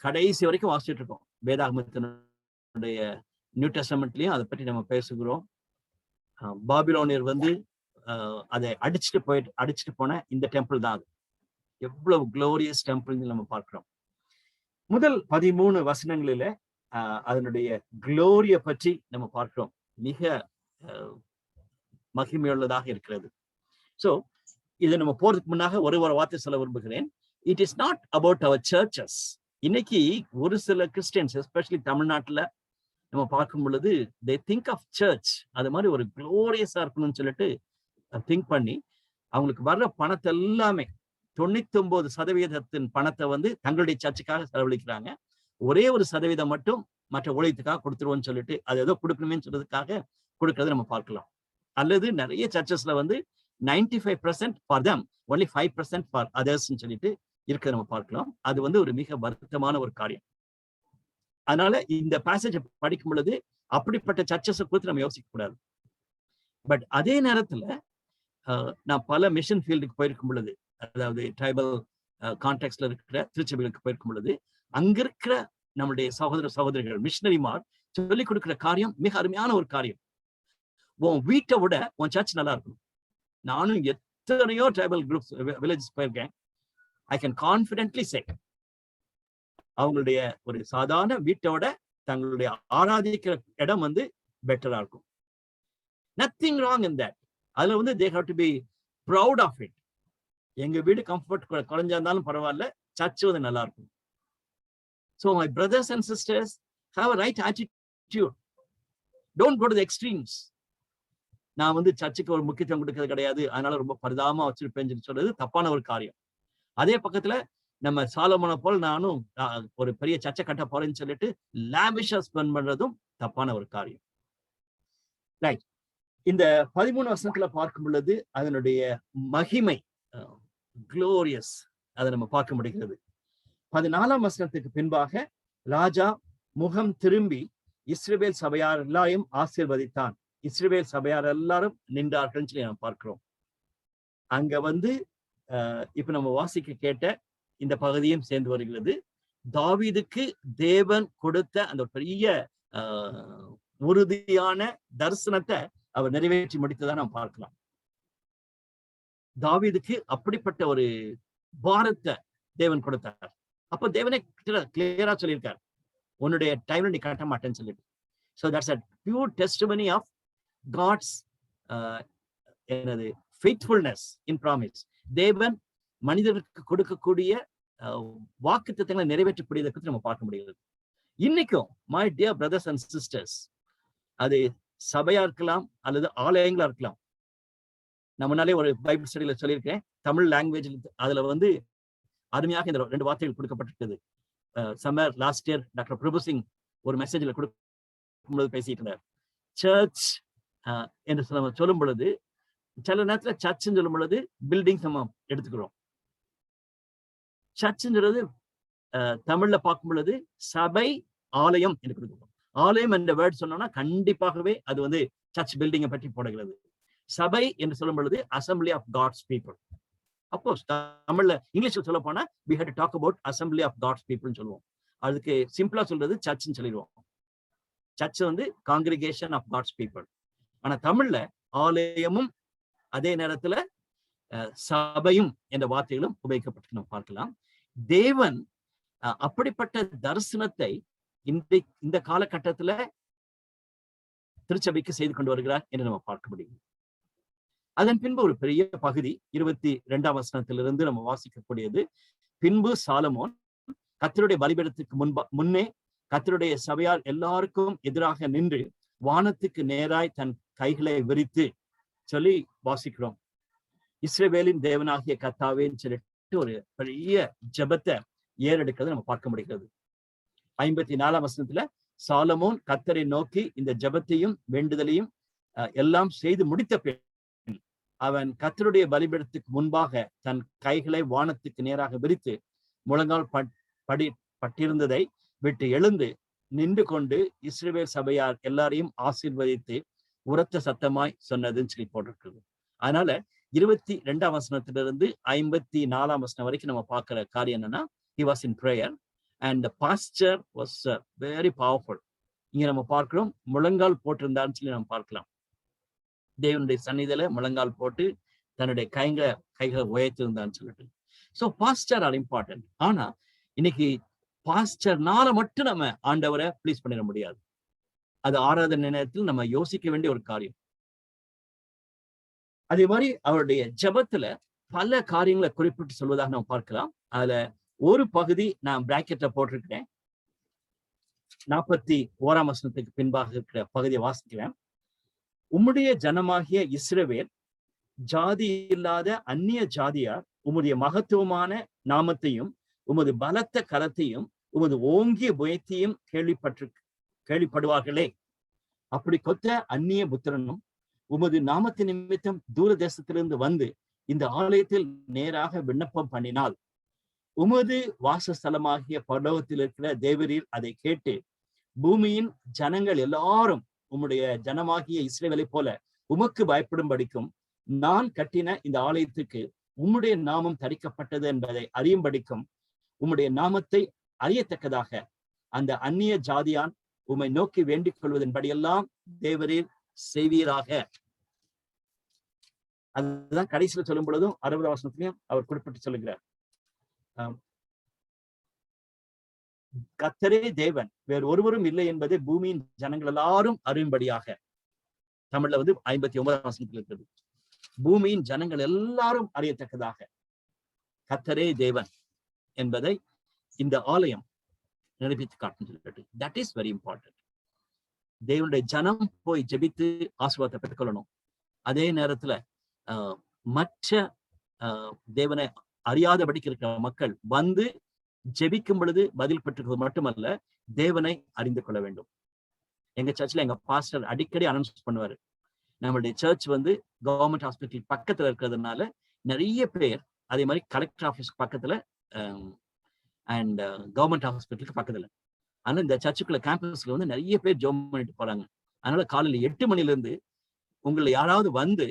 கடைசி வரைக்கும் வாசிச்சுட்டு இருக்கோம். வேதாகமத்தினுடைய நியூ டெஸ்டமெண்ட்லயும் அதை பற்றி நம்ம பேசுகிறோம். பாபிலோனியர் அதை அடிச்சுட்டு போன இந்த டெம்பிள் தான் அது. எவ்வளவு குளோரியஸ் டெம்பிள் நம்ம பார்க்கிறோம். முதல் 13 வசனங்களில அதனுடைய குளோரிய பற்றி நம்ம பார்க்கிறோம். மிக மகிமையுள்ளதாக இருக்கிறது. சோ இதை நம்ம போறதுக்கு முன்னாக ஒரு வார்த்தை சொல்ல விரும்புகிறேன். It is not about our churches. இன்னைக்கு ஒரு சில கிறிஸ்டியன்ஸ், எஸ்பெஷலி தமிழ்நாட்டுல நம்ம பார்க்கும் பொழுது they think of church அது மாதிரி ஒரு குளோரியஸா இருக்கணும்னு சொல்லிட்டு திங்க் பண்ணி அவங்களுக்கு வர்ற பணத்தை எல்லாமே 99% பணத்தை வந்து தங்களுடைய சர்ச்சுக்காக செலவழிக்கிறாங்க. ஒரே 1% மட்டும் மற்ற ஊழியத்துக்காக கொடுத்துருவோம்னு சொல்லிட்டு அது ஏதோ கொடுக்கணுமே சொல்றதுக்காக கொடுக்கறத நம்ம பார்க்கலாம். அல்லது நிறைய சர்ச்சஸ்ல வந்து 95% ஃபார் தம், ஒன்லி 5% ஃபார் அதர்ஸ்ன்னு சொல்லிட்டு இருக்கிறத நம்ம பார்க்கலாம். அது வந்து ஒரு மிக வருத்தமான ஒரு காரியம். அதனால இந்த பேசேஜை படிக்கும் பொழுது அப்படிப்பட்ட சர்ச்சஸை குறித்து நம்ம யோசிக்க கூடாது. பட் அதே நேரத்துல நான் பல மிஷன் ஃபீல்டுக்கு போயிருக்கும் பொழுது, அதாவது ட்ரைபல் கான்டெக்ட்ல இருக்கிற திருச்சபைகளுக்கு போயிருக்கும் பொழுது, அங்க இருக்கிற நம்மளுடைய சகோதர சகோதரிகள் மிஷனரிமார் சொல்லிக் கொடுக்கிற காரியம் மிக அருமையான ஒரு காரியம். உன் வீட்டை விட உன் சர்ச் நல்லா இருக்கணும். நானும் எத்தனையோ ட்ரைபல் குரூப்ஸ் வில்லேஜஸ் போயிருக்கேன். ஐ கேன் கான்ஃபிடென்ட்லி சே அவங்களுடைய ஒரு சாதாரண வீட்டோட தங்களுடைய ஆராதிக்கிற இடம் வந்து பெட்டரா இருக்கும். Nothing wrong in that. அதுல வந்து they have to be proud of it. எங்க வீடு கம்ஃபர்ட் குறைஞ்சா இருந்தாலும் பரவாயில்ல, சர்ச் வந்து நல்லா இருக்கும். So my brothers and sisters, have a right attitude. Don't go to the extremes. நான் வந்து சர்ச்சுக்கு ஒரு முக்கியத்துவம் கொடுக்கிறது கிடையாது, அதனால ரொம்ப பரிதாபமா வச்சிருப்பேன்னு சொல்றது தப்பான ஒரு காரியம். அதே பக்கத்துல நம்ம சாலமோனை போல் நானும் ஒரு பெரிய சர்ச்சை கட்ட போறேன்னு சொல்லிட்டு லாவிஷா ஸ்பெண்ட் பண்றதும் தப்பான ஒரு காரியம். ரைட். இந்த 13 வசனத்துல பார்க்கும் பொழுது அதனுடைய மகிமை, குளோரியஸ், அதை நம்ம பார்க்க முடிகிறது. 14ஆம் வசனத்துக்கு பின்பாக ராஜா முகம் திரும்பி இஸ்ரவேல் சபையார் எல்லாரையும் ஆசீர்வதித்தான். இஸ்ரவேல் சபையார் எல்லாரும் நின்றார்கள் சொல்லி நம்ம பார்க்கிறோம். அங்க வந்து இப்ப நம்ம வாசிக்க கேட்ட இந்த பகுதியும் சேர்ந்து வருகிறது. தாவீதுக்கு தேவன் கொடுத்த அந்த பெரிய உறுதியான தரிசனத்தை அவர் நிறைவேற்றி முடித்ததா நாம் பார்க்கலாம். தாவீதுக்கு அப்படிப்பட்ட ஒரு பாரத்தை தேவன் கொடுத்தார். அப்போ தேவனே கிளியரா சொல்லியிருக்கார், உன்னுடைய டைம்ல நீ கட்ட மாட்டேன்னு சொல்லிட்டு. So that's a pure testimony of God's faithfulness in promise. தேவன் மனிதருக்கு கொடுக்கக்கூடிய வாக்குத்தத்தங்களை நிறைவேற்றக்கூடியதை பற்றி நம்ம பார்க்க முடியாது. இன்னைக்கும் my dear brothers and sisters, அது சபையா இருக்கலாம் அல்லது ஆலயங்களா இருக்கலாம். நான் முன்னாலே ஒரு பைபிள் ஸ்டடியில சொல்லியிருக்கேன், தமிழ் லாங்குவேஜ் அதுல வந்து அருமையாக இந்த 2 வார்த்தைகள் கொடுக்கப்பட்டிருக்குது. சம்மர் லாஸ்ட் இயர் டாக்டர் பிரபு சிங் ஒரு மெசேஜ்ல கொடுக்கும்போது பேசிட்டு இருந்தார். சர்ச் என்று சொல்லும் பொழுது சில நேரத்துல சர்ச்ன்னு சொல்லும் பொழுது பில்டிங்ஸ் நம்ம எடுத்துக்கிறோம். சர்ச்ன்றது தமிழ்ல பார்க்கும் பொழுது சபை, ஆலயம் என்று கொடுக்கிறோம். ஆலயம் என்ற வேர்ட் சொன்னோம்னா கண்டிப்பாகவே அது வந்து சர்ச் பில்டிங்கை பற்றி போடுகிறது. சபை என்று சொல்லும் பொழுது assembly of God's people. Of course தமிழ்ல இங்கிலீஷ்ல சொல்ல போனா we had to talk about assembly of God's people சொல்லுவோம். அதுக்கு சிம்பிளா சொல்றது சர்ச்னு சொல்லிடுவோம். சர்ச் வந்து காங்கிரிகேஷன் ஆஃப் காட்ஸ் பீப்புள். ஆனா தமிழ்ல ஆலயமும் அதே நேரத்துல சபையும் என்ற வார்த்தைகளும் உபயோகிக்கப்பட்டு நம்ம பார்க்கலாம். தேவன் அப்படிப்பட்ட தரிசனத்தை இந்த காலகட்டத்துல திருச்சபைக்கு செய்து கொண்டு வருகிறார் என்று நம்ம பார்க்க முடியும். அதன் பின்பு ஒரு பெரிய பகுதி 22ஆம் வசனத்திலிருந்து நம்ம வாசிக்கக்கூடியது. பின்பு சாலமோன் கர்த்தருடைய பலிபீடத்துக்கு முன்னே கர்த்தருடைய சபையார் எல்லாருக்கும் எதிராக நின்று வானத்துக்கு நேராய் தன் கைகளை விரித்து சொல்லி வாசிக்கிறோம். இஸ்ரவேலின் தேவனாகிய கர்த்தாவேன்னு சொல்லிட்டு ஒரு பெரிய ஜெபத்தை ஏறெடுக்கிறத நம்ம பார்க்க முடிகிறது. 54ஆம் வசனத்துல சாலமோன் கர்த்தரை நோக்கி இந்த ஜெபத்தையும் வேண்டுதலையும் எல்லாம் செய்து முடித்த பின் அவன் கர்த்தருடைய பலிபீடத்துக்கு முன்பாக தன் கைகளை வானத்துக்கு நேராக விரித்து முழங்கால் பட்டிருந்ததை விட்டு எழுந்து நின்று கொண்டு இஸ்ரவேல் சபையார் எல்லாரையும் ஆசீர்வதித்து உரத்த சத்தமாய் சொன்னதுன்னு சொல்லி போட்டிருக்கிறது. அதனால 22ஆம் வசனத்திலிருந்து 54ஆம் வசனம் வரைக்கும் நம்ம பார்க்கிற காரியம் என்னன்னா, he was in prayer and the posture was very powerful. இங்க நம்ம பார்க்கிறோம் முழங்கால் போட்டிருந்தான்னு சொல்லி நம்ம பார்க்கலாம். தேவனுடைய சந்நிதியில முழங்கால் போட்டு தன்னுடைய கைகளை உயர்த்திருந்தான்னு சொல்லிட்டு. So pastor are important. ஆனா இன்னைக்கு பாஸ்டர்னால மட்டும் நம்ம ஆண்டவரை ப்ளீஸ் பண்ணிட முடியாது. அது ஆராதனை நேரத்தில் நம்ம யோசிக்க வேண்டிய ஒரு காரியம். அதே மாதிரி அவருடைய ஜெபத்துல பல காரியங்களை குறிப்பிட்டு சொல்வதாக நம்ம பார்க்கலாம். அதுல ஒரு பகுதி நான் பிராக்கெட்ல போட்டிருக்கிறேன். 41ஆம் வசனத்துக்கு பின்பாக இருக்கிற பகுதியை வாசிக்கிறேன். உம்முடைய ஜனமாகிய இஸ்ரவேல் ஜாதி இல்லாத அந்நிய ஜாதியார் உம்முடைய மகத்துவமான நாமத்தையும் உமது பலத்த கரத்தையும் உமது ஓங்கிய புயத்தையும் கேள்விப்படுவார்களே. அப்படி கொத்த அந்நிய புத்திரனும் உமது நாமத்தின் நிமித்தம் தூர தேசத்திலிருந்து வந்து இந்த ஆலயத்தில் நேராக விண்ணப்பம் பண்ணினால் உமது வாசஸ்தலமாகிய பரலோகத்தில் இருக்கிற தேவரீர் அதை கேட்டு பூமியின் ஜனங்கள் எல்லாரும் உம்முடைய ஜனமாகிய இஸ்ரவேலை போல உமக்கு பயப்படும்படிக்கும் நான் கட்டின இந்த ஆலயத்துக்கு உம்முடைய நாமம் தரிக்கப்பட்டது என்பதை அறியும்படிக்கும் உம்முடைய நாமத்தை அறியத்தக்கதாக அந்த அந்நிய ஜாதியான் உம்மை நோக்கி வேண்டிக் கொள்வதன்படியெல்லாம் தேவரீர் செய்வீராக. அதுதான் கடைசியில சொல்லும் பொழுதும் 60 வசனத்திலையும் அவர் குறிப்பிட்டு சொல்லுகிறார், கர்த்தரே தேவன், வேறு ஒருவரும் இல்லை என்பதை பூமியின் ஜனங்கள் எல்லாரும் அறியும்படியாக. தமிழ்ல 59 வசனத்தில் இருக்கிறது, பூமியின் ஜனங்கள் எல்லாரும் அறியத்தக்கதாக கர்த்தரே தேவன் என்பதை இந்த ஆலயம் நிரூபித்து காட்டுகிறது. That is very important. தேவனுடைய ஜனம் போய் ஜெபித்து ஆசீர்வாதத்தை பெற்றுக்கொள்ளணும். அதே நேரத்துல மற்ற தேவனை அறியாதபடிக்கு இருக்கிற மக்கள் வந்து ஜெபிக்கும் பொழுது பதில் பெற்றுக்கிறது மட்டுமல்ல, தேவனை அறிந்து கொள்ள வேண்டும். எங்க சர்ச்ல எங்க பாஸ்டர் அடிக்கடி அனௌன்ஸ் பண்ணுவாரு, நம்மளுடைய சர்ச் கவர்மெண்ட் ஹாஸ்பிட்டல் பக்கத்துல இருக்கிறதுனால நிறைய பேர், அதே மாதிரி கலெக்டர் ஆபீஸ் பக்கத்துல அண்ட் கவர்மெண்ட் ஹாஸ்பிட்டலுக்கு பக்கத்துல, ஆனா இந்த சர்ச்சுக்குள்ள கேம்பஸ்ல நிறைய பேர் ஜோம் பண்ணிட்டு போறாங்க. அதனால காலையில 8 மணில இருந்து உங்களை யாராவது வந்து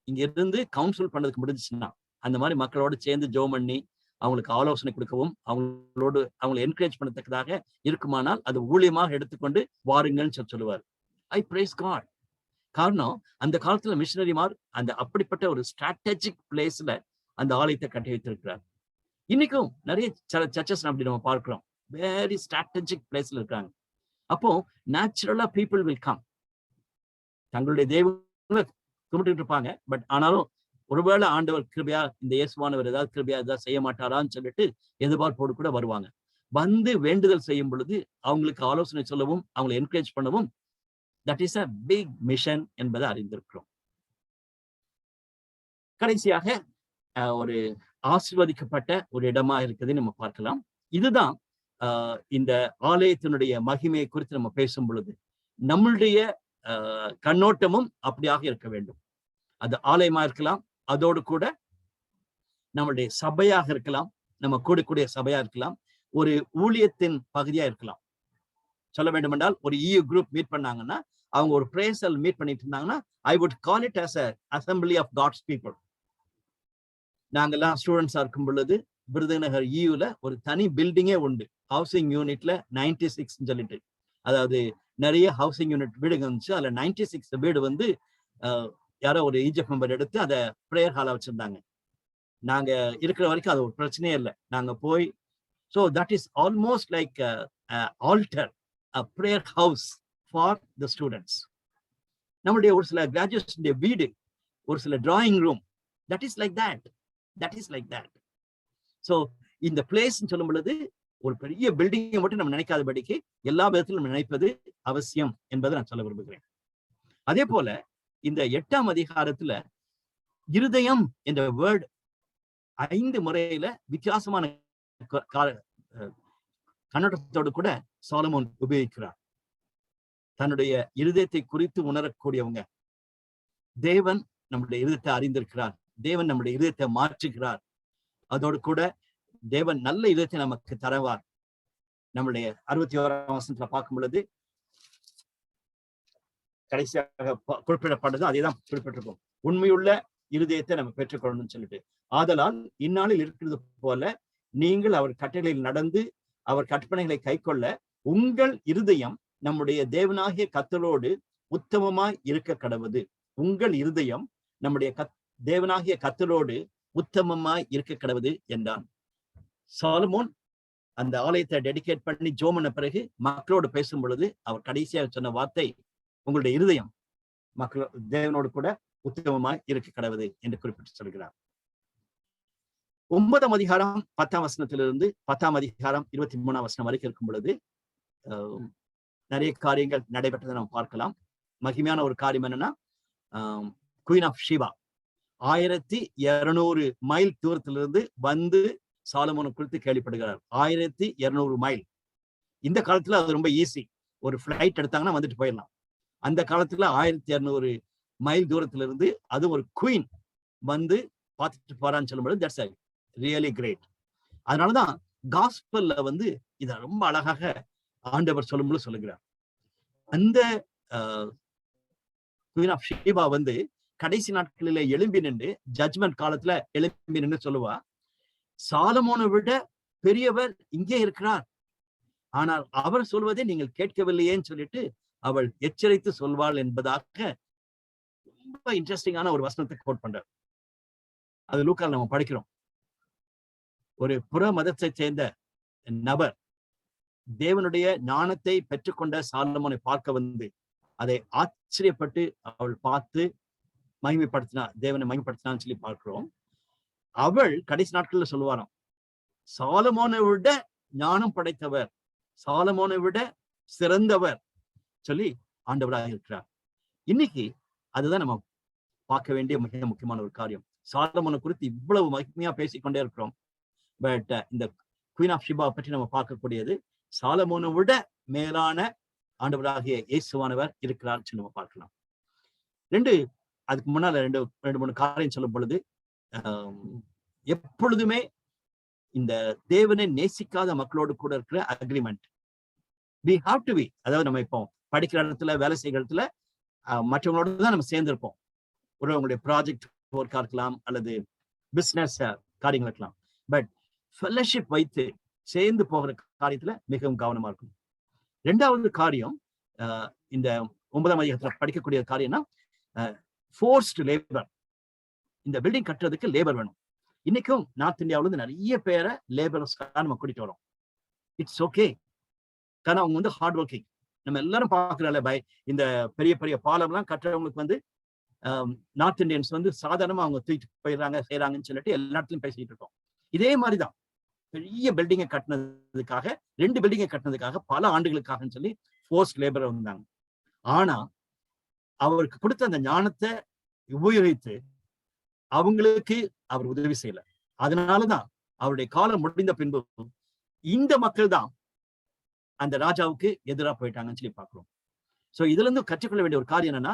இங்க இருந்து கவுன்சில் பண்ணதுக்கு முடிஞ்சுச்சுன்னா அந்த மாதிரி மக்களோட சேர்ந்து ஜோம் பண்ணி அவங்களுக்கு ஆலோசனை கொடுக்கவும் அவங்களை என்கரேஜ் பண்ணத்தக்கதாக இருக்குமானால் அது ஊழியமாக எடுத்துக்கொண்டு வாருங்கள்னு சொல்லுவார். ஐ பிரைஸ் காட். காரணம், அந்த காலத்துல மிஷனரிமார் அந்த அப்படிப்பட்ட ஒரு ஸ்ட்ராட்டஜிக் பிளேஸ்ல அந்த ஆலயத்தை கட்டி வைத்திருக்கிறார். இன்னைக்கும் நிறைய சர்ச்சஸ் அப்படி நம்ம பார்க்கிறோம், வெரி ஸ்ட்ராட்டஜிக் பிளேஸ்ல இருக்காங்க. அப்போ நேச்சுரலா பீப்புள் வில் கம், தங்களுடைய தெய்வங்களை கும்பிட்டு இருப்பாங்க. பட் ஆனாலும் ஒருவேளை ஆண்டவர் கிருபையா, இந்த இயேசுவானவர் ஏதாவது கிருபையா ஏதாவது செய்ய மாட்டாரான்னு சொல்லிட்டு எதிர்பார்ப்போடு கூட வருவாங்க. வந்து வேண்டுதல் செய்யும் பொழுது அவங்களுக்கு ஆலோசனை சொல்லவும் அவங்களை என்கரேஜ் பண்ணவும், that is a big mission என்பதை அறிந்திருக்கிறோம். கடைசியாக ஒரு ஆசீர்வதிக்கப்பட்ட ஒரு இடமா இருக்குதுன்னு நம்ம பார்க்கலாம். இதுதான் இந்த ஆலயத்தினுடைய மகிமையை குறித்து நம்ம பேசும் பொழுது நம்மளுடைய கண்ணோட்டமும் அப்படியாக இருக்க வேண்டும். அது ஆலயமா இருக்கலாம், அதோடு கூட நம்மளுடைய சபையாக இருக்கலாம், நம்ம கூடக்கூடிய சபையா இருக்கலாம், ஒரு ஊழியத்தின் பகுதியா இருக்கலாம். சொல்ல வேண்டும் என்றால், ஒரு EU குரூப் மீட் பண்ணாங்கன்னா, அவங்க ஒரு பிரேசல் மீட் பண்ணிட்டு இருந்தாங்கன்னா, I would call it as a assembly of God's people. நாங்கெல்லாம் ஸ்டூடெண்ட்ஸா இருக்கும் பொழுது விருதுநகர் EUல ஒரு தனி பில்டிங்கே உண்டு, ஹவுசிங் யூனிட்ல 96 சொல்லிட்டு. அதாவது நிறைய ஹவுசிங் யூனிட் வீடுங்க இருந்துச்சு. அதுல 96 வீடு யாரோ ஒரு EGF மெம்பர் எடுத்து அதை ப்ரேயர் ஹாலா வச்சிருந்தாங்க. நாங்க இருக்கிற வரைக்கும் அது ஒரு பிரச்சனையே இல்லை. நாங்க போய், so that is almost like alter, a prayer house for the students. நம்மளுடைய ஒரு சில கிராஜுவேஷனுடைய வீடு, ஒரு சில drawing room, that is like that. So இந்த பிளேஸ் சொல்லும் பொழுது ஒரு பெரிய பில்டிங்கை மட்டும் நம்ம நினைக்காதபடிக்கு எல்லா விதத்திலும் நம்ம நினைப்பது அவசியம் என்பதை நான் சொல்ல விரும்புகிறேன். அதே போல இந்த 8ஆம் அதிகாரத்துல இருதயம் என்ற வேர்ட் 5 முறையில வித்தியாசமான கண்ணோட்டத்தோடு கூட சாலமோன் உபயோகிக்கிறார். தன்னுடைய இருதயத்தை குறித்து உணரக்கூடியவங்க, தேவன் நம்முடைய இருதயத்தை அறிந்திருக்கிறார், தேவன் நம்முடைய இருதயத்தை மாற்றுகிறார், அதோடு கூட தேவன் நல்ல இதயத்தை நமக்கு தரவார். நம்முடைய 61ஆம் வசனத்துல பார்க்கும் பொழுது கடைசியாக குறிப்பிடப்பட்டது அதேதான் குறிப்பிட்டிருக்கும், உண்மையுள்ள இருதயத்தை நம்ம பெற்றுக்கொள்ளணும்னு சொல்லிட்டு. ஆதலால் இந்நாளில் இருக்கிறது போல நீங்கள் அவர் கட்டளையில் நடந்து அவர் கற்பனைகளை கைக்கொள்ள உங்கள் இருதயம் நம்முடைய தேவனாகிய கர்த்தரோடு உத்தமமாய் இருக்க கடவுது. உங்கள் இருதயம் நம்முடைய தேவனாகிய கர்த்தரோடு உத்தமமாய் இருக்க கடவுது என்றான். சாலமோன் அந்த ஆலயத்தை டெடிகேட் பண்ணி ஜெபம் பண்ண பிறகு மக்களோடு பேசும் பொழுது அவர் கடைசியாக சொன்ன வார்த்தை, உங்களுடைய இருதயம் தேவனோடு கூட உத்தமமாய் இருக்க கடவுது என்று குறிப்பிட்டு சொல்கிறார். 9ஆம் அதிகாரம் 10ஆம் வசனத்திலிருந்து 10ஆம் அதிகாரம் 23ஆம் வசனம் வரைக்கும் இருக்கும் பொழுது நிறைய காரியங்கள் நடைபெற்றதை நம்ம பார்க்கலாம். மகிமையான ஒரு காரியம் என்னன்னா, குயின் ஆஃப் ஷீபா, 1200 மைல் தூரத்திலிருந்து வந்து சாலமோனை குறித்து கேள்விப்படுகிறார். 1200 மைல். இந்த காலத்துல அது ரொம்ப ஈஸி. ஒரு ஃபிளைட் எடுத்தாங்கன்னா வந்துட்டு போயிடலாம். அந்த காலத்துல 1200 மைல் தூரத்துல இருந்து அது ஒரு குயின் வந்து பார்த்துட்டு போறான்னு சொல்லும்போது தட்ஸ் ரியலி கிரேட். அதனாலதான் காஸ்பல்ல வந்து இத ரொம்ப அழகாக ஆண்டவர் சொல்லும்போது சொல்லுகிறார். அந்த குயின் ஆஃப் ஷீபா வந்து கடைசி நாட்களில எழும்பி நின்று ஜட்ஜ்மெண்ட் காலத்துல எழும்பி நின்று சொல்லுவா, சாலமோனை விட பெரியவர் இங்கே இருக்கிறார், ஆனால் அவர் சொல்வதை நீங்கள் கேட்கவில்லையேன்னு சொல்லிட்டு அவள் எச்சரித்து சொல்வாள் என்பதாக ரொம்ப இன்ட்ரெஸ்டிங்கான ஒரு வசனத்தை கோட் பண்றார். அது லூக்கால நம்ம படிக்கிறோம். ஒரு புற மதத்தை சேர்ந்த நபர் தேவனுடைய ஞானத்தை பெற்றுக்கொண்ட சாலமோனை பார்க்க வந்து அதை ஆச்சரியப்பட்டு அவள் பார்த்து மகிமைப்படுத்தினா, தேவனை மகிமைப்படுத்தினான்னு சொல்லி பார்க்கிறோம். அவள் கடைசி நாட்கள்ல சொல்லுவாராம், சாலமோனை விட ஞானம் படைத்தவர், சாலமோனை விட சிறந்தவர் சொல்லி ஆண்டவராக இருக்கிறார். இன்னைக்கு அதுதான் நம்ம பார்க்க வேண்டிய மிக முக்கியமான ஒரு காரியம். சாலமோனை குறித்து இவ்வளவு மகிமையா பேசிக்கொண்டே இருக்கிறோம். பட் இந்த குயின் ஆஃப் ஷிபா பற்றி நம்ம பார்க்கக்கூடியது சாலமோனை விட மேலான ஆண்டவராகிய இயேசுவானவர் இருக்கிறார் சொல்லி நம்ம பார்க்கலாம். அதுக்கு முன்னால ரெண்டு மூணு காரியம் சொல்லும் பொழுது, எப்பொழுதுமே இந்த தேவனை நேசிக்காத மக்களோடு கூட இருக்கிற agreement we have to be, அதாவது நம்ம இப்போ படிக்கிற இடத்துல வேலை செய்கிற இடத்துல மற்றவங்களோட தான் நம்ம சேர்ந்திருப்போம். ஒரு உங்களுடைய ப்ராஜெக்ட் ஒர்க்கா இருக்கலாம் அல்லது பிசினஸ் காரியங்கள் இருக்கலாம். பட் ஃபெல்லோஷிப் வைத்து சேர்ந்து போகிற காரியத்துல மிகவும் கவனமா இருக்கும். ரெண்டாவது காரியம், இந்த 9ஆம் அதிகாரத்துல படிக்கக்கூடிய காரியம்னா ஃபோர்ஸ்டு லேபர். இந்த பில்டிங் கட்டுறதுக்கு லேபர் வேணும். இன்னைக்கும் நார்த் இந்தியாவில இருந்து நிறைய பேரை லேபர்ஸ்க்காக நம்ம கூட்டிட்டு வரோம். இட்ஸ் ஓகே, காரணம் அவங்க வந்து ஹார்ட் ஒர்க்கிங். நம்ம எல்லாரும் பாக்குறோம்ல, இந்த பெரிய பெரிய பாலம்லாம் கட்டுறவங்களுக்கு வந்து நார்த் இந்தியன்ஸ் வந்து சாதாரணமா அவங்க தூக்கிட்டு போயிடுறாங்க செய்யறாங்கன்னு சொல்லிட்டு எல்லா இடத்துலயும் பேசிட்டு இருக்கோம். இதே மாதிரிதான் பெரிய பில்டிங்கை கட்டினதுக்காக, 2 பில்டிங்கை கட்டினதுக்காக பல ஆண்டுகளுக்காகன்னு சொல்லி ஃபோர்ஸ்ட் லேபர் வந்தாங்க. ஆனா அவருக்கு கொடுத்த அந்த ஞானத்தை உபயோகித்து அவங்களுக்கு அவர் உதவி செய்யல. அதனாலதான் அவருடைய காலம் முடிந்த பின்பு இந்த மக்கள் தான் அந்த ராஜாவுக்கு எதிராக போயிட்டாங்கன்னு சொல்லி பார்க்கிறோம். சோ இதுல இருந்து கற்றுக்கொள்ள வேண்டிய ஒரு காரியம் என்னன்னா,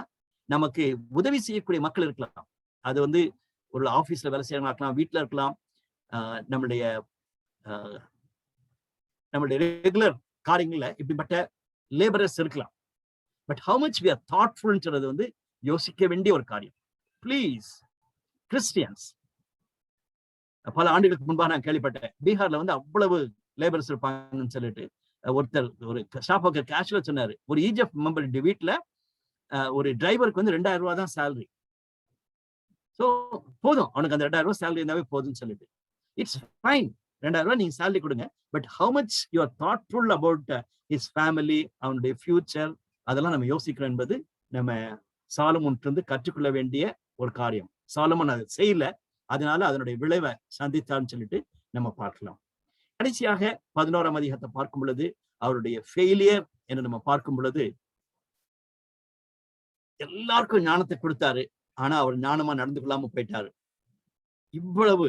நமக்கு உதவி செய்யக்கூடிய மக்கள் இருக்கலாம். அது வந்து ஒரு ஆபீஸ்ல வேலை செய்யறவங்க இருக்கலாம், வீட்டுல இருக்கலாம், நம்மளுடைய ரெகுலர் காரியங்கள்ல இப்படிப்பட்ட லேபரர்ஸ் இருக்கலாம். But how much we are தாட்ஃபுல்ன்றது வந்து யோசிக்க வேண்டிய ஒரு காரியம். பிளீஸ் கிறிஸ்டியன்ஸ், பல ஆண்டுகளுக்கு முன்பாக நான் கேள்விப்பட்டேன், பீகார்ல வந்து அவ்வளவு லேபர்ஸ் இருப்பாங்கன்னு சொல்லிட்டு ஒருத்தர் ஒரு ஸ்டாப் ஒர்க்கர் கேஷுவலா சொன்னாரு, ஒரு ஈஜிப்ட் மெம்பர் வீட்டுல ஒரு டிரைவருக்கு வந்து 2000 ரூபாய் தான் சேலரி. சோ போதும், அவனுக்கு அந்த 2000 ரூபாய் சேலரி இருந்தாவே போதும்னு சொல்லிட்டு, இட்ஸ் ஃபைன், 2000 ரூபாய் நீங்க சேலரி கொடுங்க, but how much you are thoughtful about his family, அவனுடைய ஃபியூச்சர், அதெல்லாம் நம்ம யோசிக்கிறோம் என்பது நம்ம சாலமோன்ல இருந்து கற்றுக்கொள்ள வேண்டிய ஒரு காரியம். சாலமோன் அதை செய்யல, அதனால அதனுடைய விளைவை சந்தித்தான்னு சொல்லிட்டு நம்ம பார்க்கலாம். கடைசியாக 11ஆம் அதிகாரத்தை பார்க்கும் பொழுது அவருடைய ஃபெயிலியர் என்று நம்ம பார்க்கும் பொழுது, எல்லாருக்கும் ஞானத்தை கொடுத்தாரு, ஆனா அவர் ஞானமா நடந்து கொள்ளாம போயிட்டாரு. இவ்வளவு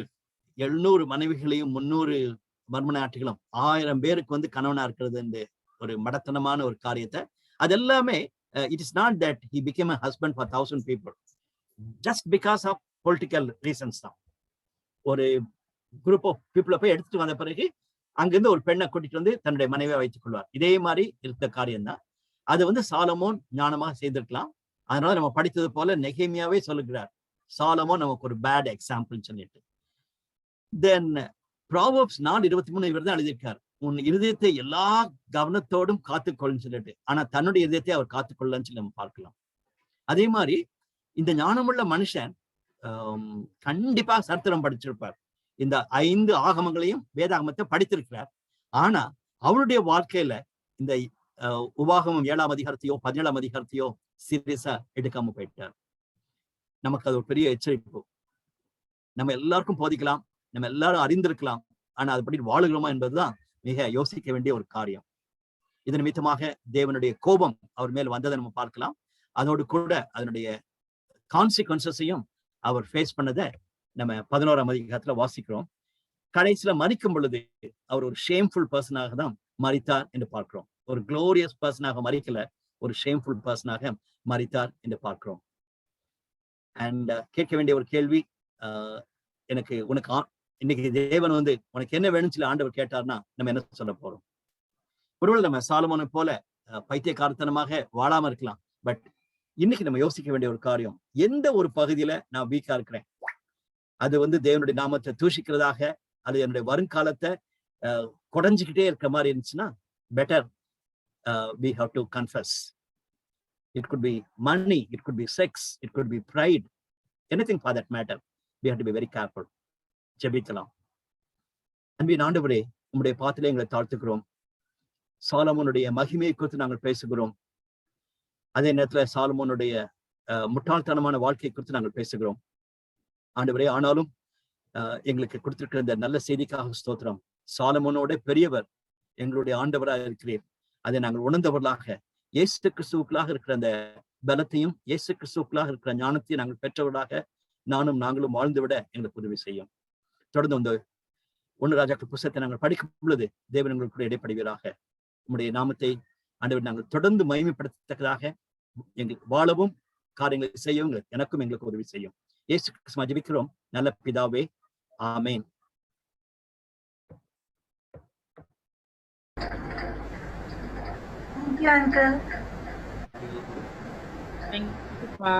700 மனைவிகளையும் 300 மர்மநாட்டிகளும் 1000 பேருக்கு வந்து கணவனா இருக்கிறது ஒரு மடத்தனமான ஒரு காரியத்தை, அது எல்லாமே it is not that he became a husband for 1000 people just because of political reasons தான். ஒரு குரூப் ஆஃப் பீப்புளை போய் எடுத்துட்டு வந்த பிறகு அங்கிருந்து ஒரு பெண்ணை கூட்டிட்டு வந்து தன்னுடைய மனைவியை வைத்துக் கொள்வார். இதே மாதிரி இருந்த காரியம் தான். அது வந்து சாலமோன் ஞானமாக செய்திருக்கலாம். அதனால நம்ம படித்தது போல நெகேமியாவே சொல்லுகிறார், சாலமோன் நமக்கு ஒரு பேட் எக்ஸாம்பிள் சொல்லிட்டு. தென் ப்ராவர்ப்ஸ் 4:23 இவர் தான் எழுதியிருக்கார், உன் இருதயத்தை எல்லா கவனத்தோடும் காத்துக்கொள்ளுன்னு சொல்லிட்டு. ஆனா தன்னுடைய இதயத்தை அவர் காத்துக்கொள்ளன்னு சொல்லி நம்ம பார்க்கலாம். அதே மாதிரி இந்த ஞானமுள்ள மனுஷன் கண்டிப்பா சரித்திரம் படிச்சிருப்பார். இந்த 5 ஆகமங்களையும் வேதாகமத்தை படித்திருக்கிறார். ஆனா அவருடைய வாழ்க்கையில இந்த உபாகமம் 7ஆம் அதிகாரத்தையோ 17ஆம் அதிகாரத்தையோ சீரியஸா எடுக்காம போயிட்டார். நமக்கு அது ஒரு பெரிய எச்சரிப்பு. நம்ம எல்லாருக்கும் போதிக்கலாம், நம்ம எல்லாரும் அறிந்திருக்கலாம், ஆனா அதுபடி வாழுகிறோமா என்பதுதான் மிக யோசிக்க வேண்டிய ஒரு காரியம். இதன் நிமித்தமாக தேவனுடைய கோபம் அவர் மேல் வந்ததை நம்ம பார்க்கலாம். அதோடு கூட அதனுடைய கான்சிக்வன்சஸையும் அவர் ஃபேஸ் பண்ணதை நம்ம 11ஆம் அதிகாரத்துல வாசிக்கிறோம். கடைசியில மரிக்கும் பொழுது அவர் ஒரு ஷேம்ஃபுல் பர்சனாக தான் மரித்தார் என்று பார்க்கிறோம். ஒரு குளோரியஸ் பர்சனாக மரிக்கல, ஒரு ஷேம்ஃபுல் பர்சனாக மரித்தார் என்று பார்க்கிறோம். அண்ட் கேட்க வேண்டிய ஒரு கேள்வி, எனக்கு உனக்கு இன்னைக்கு தேவன் வந்து உனக்கு என்ன வேணும்னு சொல்லி ஆண்டவர் கேட்டார்னா நம்ம என்ன சொல்ல போறோம்? ஒருவேளை நம்ம சாலமோனை போல பைத்தியக்காரத்தனமாக வாழாம இருக்கலாம். பட் இன்னைக்கு நம்ம யோசிக்க வேண்டிய ஒரு காரியம், எந்த ஒரு பகுதியில நான் வீக்கா இருக்கிறேன், அது வந்து தேவனுடைய நாமத்தை தூஷிக்கிறதாக அது என்னுடைய வருங்காலத்தை குறைஞ்சிக்கிட்டே இருக்கிற மாதிரி இருந்துச்சுன்னா better we have to confess. It could be money, it could be sex, it could be pride, anything for that matter. We have to be very careful. ஜெபிக்கலாம். அன்பின் ஆண்டவரே, உம்முடைய பாத்திலே எங்களை தாழ்த்துக்கிறோம். சாலமோனுடைய மகிமையை குறித்து நாங்கள் பேசுகிறோம். அதே நேரத்துல சாலமோனுடைய முட்டாள்தனமான வாழ்க்கையை குறித்து நாங்கள் பேசுகிறோம் ஆண்டவரே. ஆனாலும் எங்களுக்கு கொடுத்திருக்கிற இந்த நல்ல செய்திக்காக ஸ்தோத்திரம். சாலமோனோட பெரியவர் எங்களுடைய ஆண்டவராக இருக்கிறீர். அதை நாங்கள் உணர்ந்தவர்களாக இயேசு கிறிஸ்துவுக்குள்ளாக இருக்கிற அந்த பலத்தையும் இயேசு கிறிஸ்துவுக்குள்ளாக இருக்கிற ஞானத்தையும் நாங்கள் பெற்றவர்களாக நாங்களும் வாழ்ந்து விட எங்களுக்கு உதவி செய்யும். தொடர்ந்து இந்த 1 ராஜாக்கள் புத்தகத்தை நாங்கள் படிக்கும் பொழுது தேவன் எங்களுக்கு இடைப்படுவீராக. உம்முடைய நாமத்தை ஆண்டவர் நாங்கள் தொடர்ந்து மகிமைப்படுத்தத்தக்கதாக எங்களுக்கு வாழவும் காரியங்களை செய்யவும் எனக்கும் எங்களுக்கு உதவி செய்யும். இயேசு கிறிஸ்துவை ஜெபிக்கிறோம் நல்ல பிதாவே, ஆமென். Thank you, uncle. Thank you, Pa.